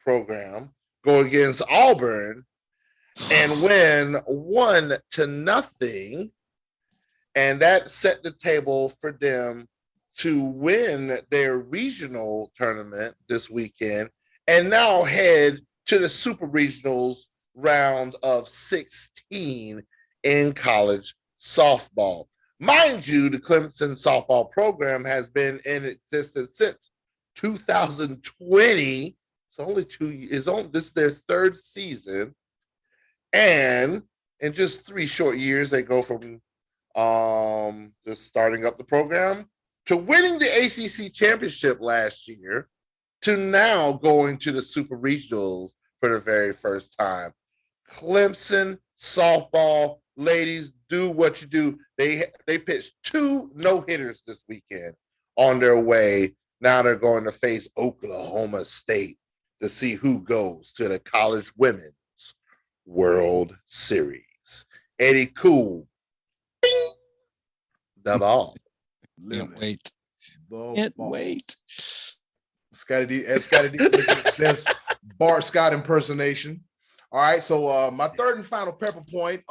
Speaker 2: program go against Auburn and win 1-0. And that set the table for them to win their regional tournament this weekend and now head to the Super Regionals round of 16 in college softball. Mind you, the Clemson softball program has been in existence since 2020. It's only 2 years. This is their 3rd season. And in just 3 short years, they go from just starting up the program to winning the ACC championship last year to now going to the Super Regionals for the very first time. Clemson softball, ladies, do what you do. They pitched 2 no-hitters this weekend on their way. Now they're going to face Oklahoma State to see who goes to the College Women's World Series. Eddy Cool. Bing! The ball.
Speaker 3: Can't wait. Wait.
Speaker 1: Scottie D. That's Bart Scott impersonation. All right, so my third and final pepper point,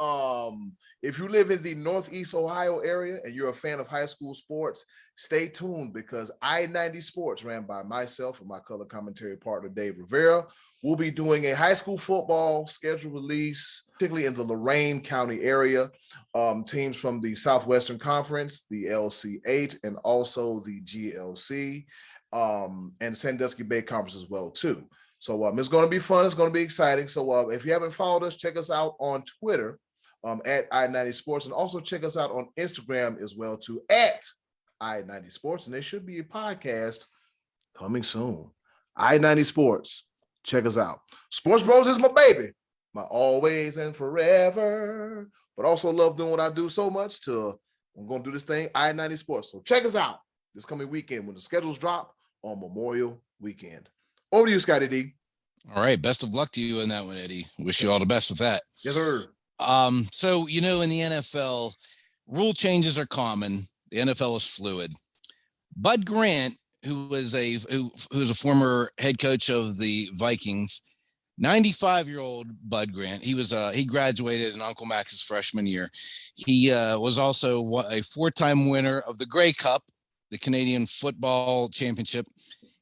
Speaker 1: if you live in the Northeast Ohio area and you're a fan of high school sports, stay tuned because I-90 Sports, ran by myself and my color commentary partner, Dave Rivera, will be doing a high school football schedule release, particularly in the Lorain County area. Teams from the Southwestern Conference, the LC8, and also the GLC, and Sandusky Bay Conference as well, too. So it's going to be fun. It's going to be exciting. So if you haven't followed us, check us out on Twitter at I-90 Sports, and also check us out on Instagram as well too at I-90 Sports. And there should be a podcast coming soon. I-90 Sports. Check us out. Sports Bros is my baby, my always and forever. But also love doing what I do so much. I'm going to do this thing I-90 Sports. So check us out this coming weekend when the schedules drop on Memorial Weekend. Over to you, Scottie D.
Speaker 3: All right. Best of luck to you in that one, Eddy. Wish you all the best with that.
Speaker 1: Yes, sir.
Speaker 3: So, in the NFL, rule changes are common. The NFL is fluid. Bud Grant, who was a former head coach of the Vikings, 95-year-old Bud Grant. He graduated in Uncle Max's freshman year. He was also a 4-time winner of the Grey Cup, the Canadian Football Championship.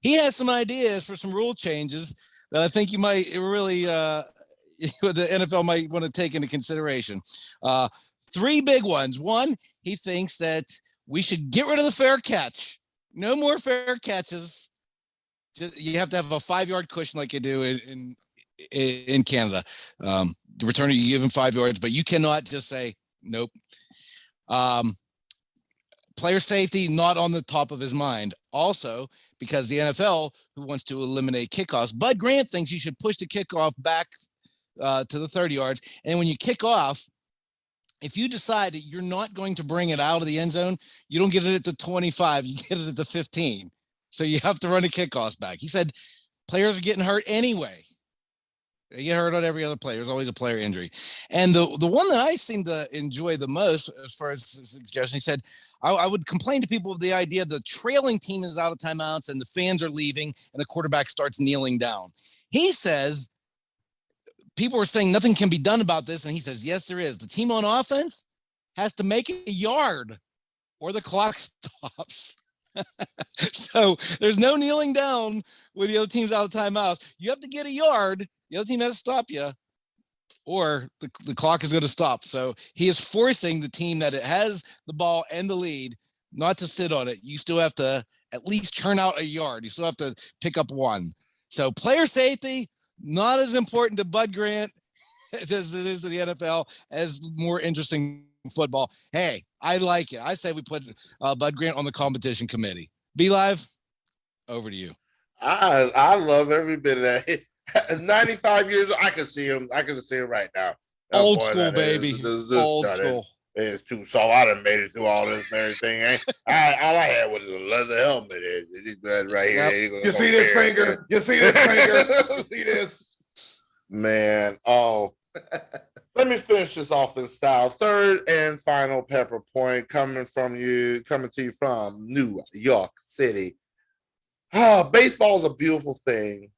Speaker 3: He has some ideas for some rule changes that I think you might really, the NFL might want to take into consideration. 3 big ones. One, he thinks that we should get rid of the fair catch. No more fair catches. You have to have a 5-yard cushion like you do in Canada. The returner, you give him 5 yards, but you cannot just say, nope. Player safety, not on the top of his mind. Also, because the NFL, who wants to eliminate kickoffs, Bud Grant thinks you should push the kickoff back to the 30 yards. And when you kick off, if you decide that you're not going to bring it out of the end zone, you don't get it at the 25, you get it at the 15. So you have to run the kickoffs back. He said players are getting hurt anyway. They get hurt on every other play. There's always a player injury. And the one that I seem to enjoy the most, as far as suggestion, he said, I would complain to people of the idea the trailing team is out of timeouts and the fans are leaving and the quarterback starts kneeling down. He says people are saying nothing can be done about this. And he says, yes, there is. The team on offense has to make a yard or the clock stops. So there's no kneeling down with the other team's out of timeout. You have to get a yard. The other team has to stop you, or the clock is going to stop. So he is forcing the team that it has the ball and the lead not to sit on it. You still have to at least churn out a yard. You still have to pick up one. So player safety, not as important to Bud Grant as it is to the NFL, as more interesting football. Hey, I like it. I say we put Bud Grant on the competition committee. Be Live, over to you.
Speaker 2: I love every bit of that. 95 years old. I can see him. I can see him right now.
Speaker 3: Old school, baby. Old school.
Speaker 2: It's too so I done made it through all this and everything. All I had was a leather helmet. It's right here.
Speaker 1: Yep. You see this finger? You see this finger? You see this?
Speaker 2: Man, let me finish this off in style. Third and final pepper point coming to you from New York City. Baseball is a beautiful thing.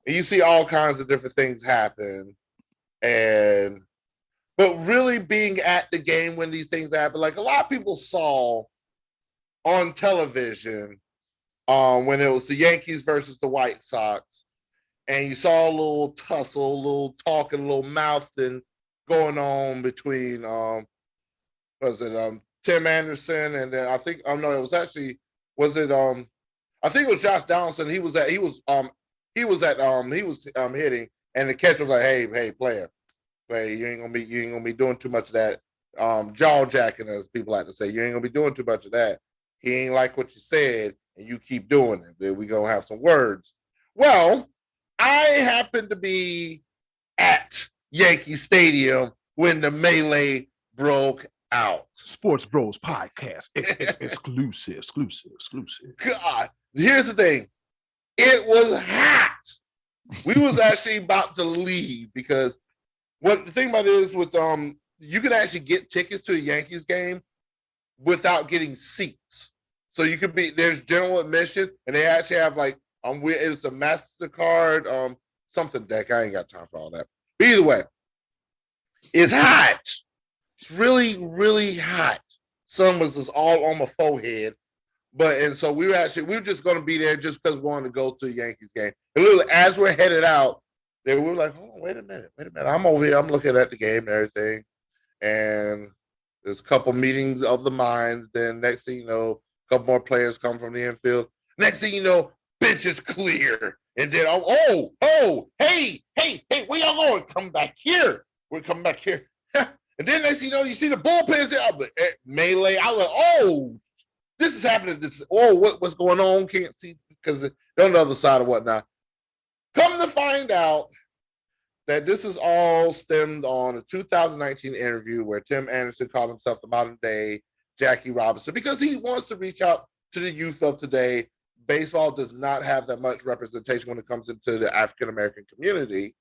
Speaker 2: You see all kinds of different things happen, but really being at the game when these things happen, like a lot of people saw on television when it was the Yankees versus the White Sox, and you saw a little tussle, a little talking, a little mouthing going on between Tim Anderson and then I think it was actually I think it was Josh Donaldson. He was hitting, and the catcher was like, "Hey, player, you ain't gonna be doing too much of that jaw jacking, as people like to say. You ain't gonna be doing too much of that. He ain't like what you said, and you keep doing it. Then we gonna have some words." Well, I happened to be at Yankee Stadium when the melee broke out.
Speaker 1: Sports Bros Podcast, exclusive.
Speaker 2: God, here's the thing. It was hot. We was actually about to leave because the thing about it is with you can actually get tickets to a Yankees game without getting seats. So you could there's general admission, and they actually have it's a MasterCard something deck. I ain't got time for all that. But either way, it's hot. It's really, really hot. Sun was just all on my forehead. So we were just going to be there just because we wanted to go to a Yankees game. And literally, as we're headed out, we were like, "Hold on, wait a minute. I'm over here. I'm looking at the game and everything." And there's a couple meetings of the minds. Then next thing you know, a couple more players come from the infield. Next thing you know, bench is clear. And then, hey, where y'all going? Come back here. We're coming back here. And then next thing you know, you see the bullpens there. Melee. I was like, this is happening. What's going on? Can't see because they're on the other side of whatnot. Come to find out that this is all stemmed on a 2019 interview where Tim Anderson called himself the modern day Jackie Robinson because he wants to reach out to the youth of today. Baseball does not have that much representation when it comes into the African American community.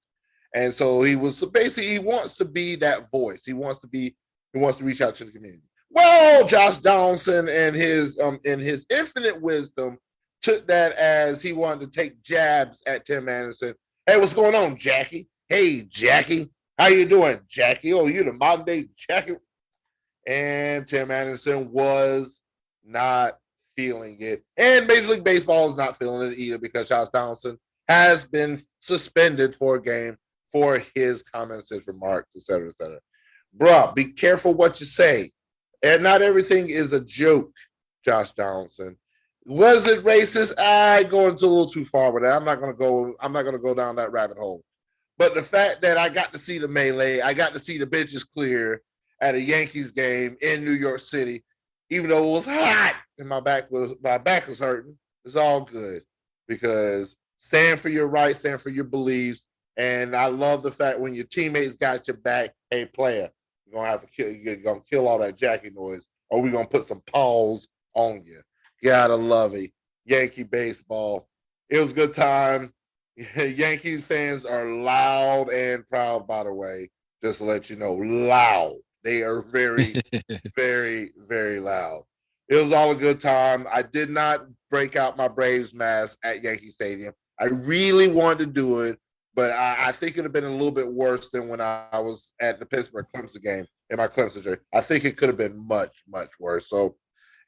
Speaker 2: And so he wants to be that voice. He wants to reach out to the community. Well, Josh Donaldson and his infinite wisdom took that as he wanted to take jabs at Tim Anderson. Hey, what's going on, Jackie? Hey, Jackie. How you doing, Jackie? Oh, you the modern day Jackie. And Tim Anderson was not feeling it. And Major League Baseball is not feeling it either because Josh Donaldson has been suspended for a game for his comments, his remarks, et cetera, et cetera. Bruh, be careful what you say. And not everything is a joke, Josh Donaldson. Was it racist? I go into a little too far with that. I'm not gonna go down that rabbit hole. But the fact that I got to see the melee, I got to see the benches clear at a Yankees game in New York City, even though it was hot and my back was hurting, it's all good because stand for your rights, stand for your beliefs. And I love the fact when your teammates got your back, hey player, you're gonna kill all that Jackie noise, or we're gonna put some paws on you. Gotta love it. Yankee baseball. It was a good time. Yankees fans are loud and proud, by the way. Just to let you know, loud. They are very, very, very loud. It was all a good time. I did not break out my Braves mask at Yankee Stadium. I really wanted to do it, but I think it would have been a little bit worse than when I was at the Pittsburgh Clemson game in my Clemson jersey. I think it could have been much, much worse. So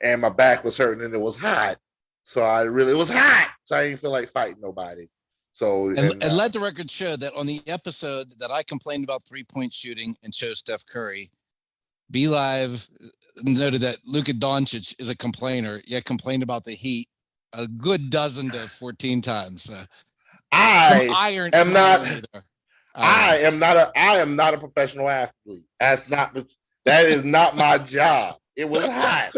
Speaker 2: and my back was hurting and it was hot. So it was hot. So I didn't feel like fighting nobody. So
Speaker 3: and let the record show that on the episode that I complained about 3-point shooting and chose Steph Curry, Be Live noted that Luka Doncic is a complainer, yet complained about the Heat a good dozen to 14 times. I am not a professional athlete. That is not my job. It was hot.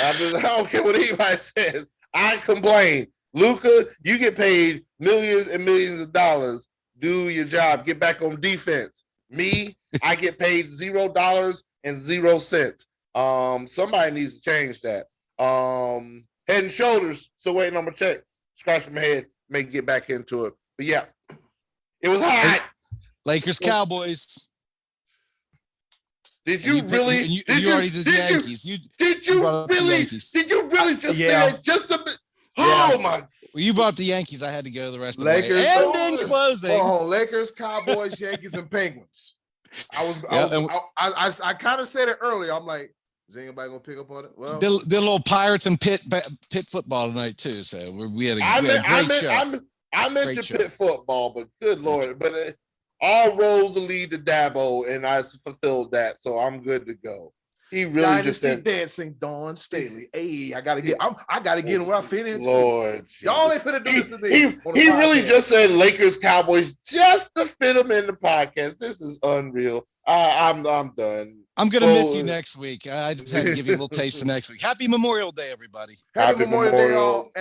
Speaker 3: I don't care what anybody says. I complain. Luka, you get paid millions and millions of dollars. Do your job. Get back on defense. Me, I get paid $0 and 0 cents. Somebody needs to change that. Head and Shoulders. So waiting on my check. Scratch my head. May get back into it. But yeah, it was hot. Lakers, Cowboys.
Speaker 2: Did you really?
Speaker 3: You already did the Yankees.
Speaker 2: Did you really just say it just a bit? Oh my!
Speaker 3: Well, you brought the Yankees. I had to go the rest of
Speaker 1: Lakers,
Speaker 3: the way. And in closing,
Speaker 1: Lakers, Cowboys, Yankees, and Penguins. I kind of said it earlier. I'm like, is anybody gonna pick up on it? Well,
Speaker 3: the little Pirates and Pitt football tonight too. So we had a great show.
Speaker 2: I mentioned Pitt football, but good Lord, but all roads lead to Dabo, and I fulfilled that, so I'm good to go. He really
Speaker 1: Dynasty
Speaker 2: just said
Speaker 1: dancing Dawn Staley. Hey, I gotta get in where I fit in.
Speaker 2: Lord,
Speaker 1: y'all ain't finna do this to me.
Speaker 2: He really just said Lakers Cowboys just to fit him in the podcast. This is unreal. I'm done.
Speaker 3: I'm gonna miss you next week. I just had to give you a little taste for next week. Happy Memorial Day, everybody.
Speaker 1: Happy Memorial Day, y'all.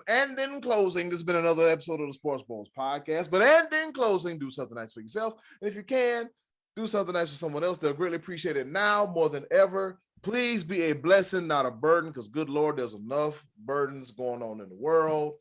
Speaker 1: And in closing, there's been another episode of the Sports Bros podcast. But in closing, do something nice for yourself. And if you can, do something nice for someone else. They'll greatly appreciate it now more than ever. Please be a blessing, not a burden, because good Lord, there's enough burdens going on in the world.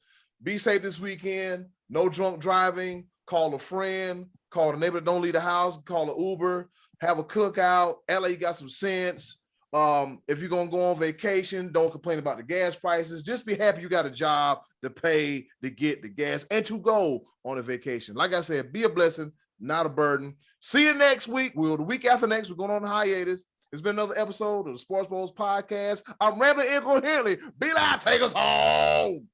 Speaker 1: Be safe this weekend. No drunk driving. Call a friend. Call a neighbor that don't leave the house. Call an Uber. Have a cookout. LA, you got some sense. If you're going to go on vacation, don't complain about the gas prices. Just be happy you got a job to pay to get the gas and to go on a vacation. Like I said, be a blessing, not a burden. See you next week. The week after next, we're going on hiatus. It's been another episode of the Sports Bros podcast. I'm rambling incoherently. Be Live, take us home.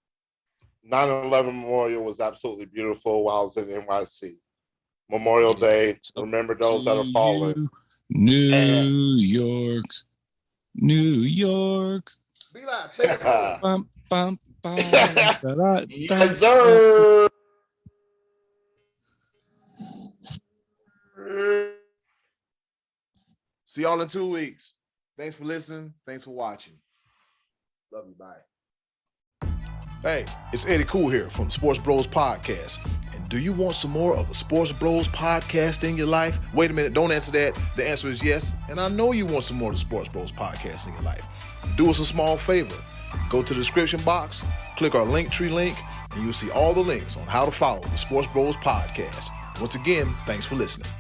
Speaker 2: 9/11 Memorial was absolutely beautiful while I was in NYC. Memorial Day. Remember those that are fallen.
Speaker 3: New York.
Speaker 1: Be Live, take us home.
Speaker 3: Bum,
Speaker 2: Yes, sir.
Speaker 1: See y'all in 2 weeks. Thanks for listening. Thanks for watching. Love you. Bye. Hey, it's Eddie Cool here from the Sports Bros podcast. And do you want some more of the Sports Bros podcast in your life? Wait a minute, don't answer that. The answer is yes. And I know you want some more of the Sports Bros podcast in your life. Do us a small favor. Go to the description box, click our Linktree link, and you'll see all the links on how to follow the Sports Bros podcast. Once again, thanks for listening.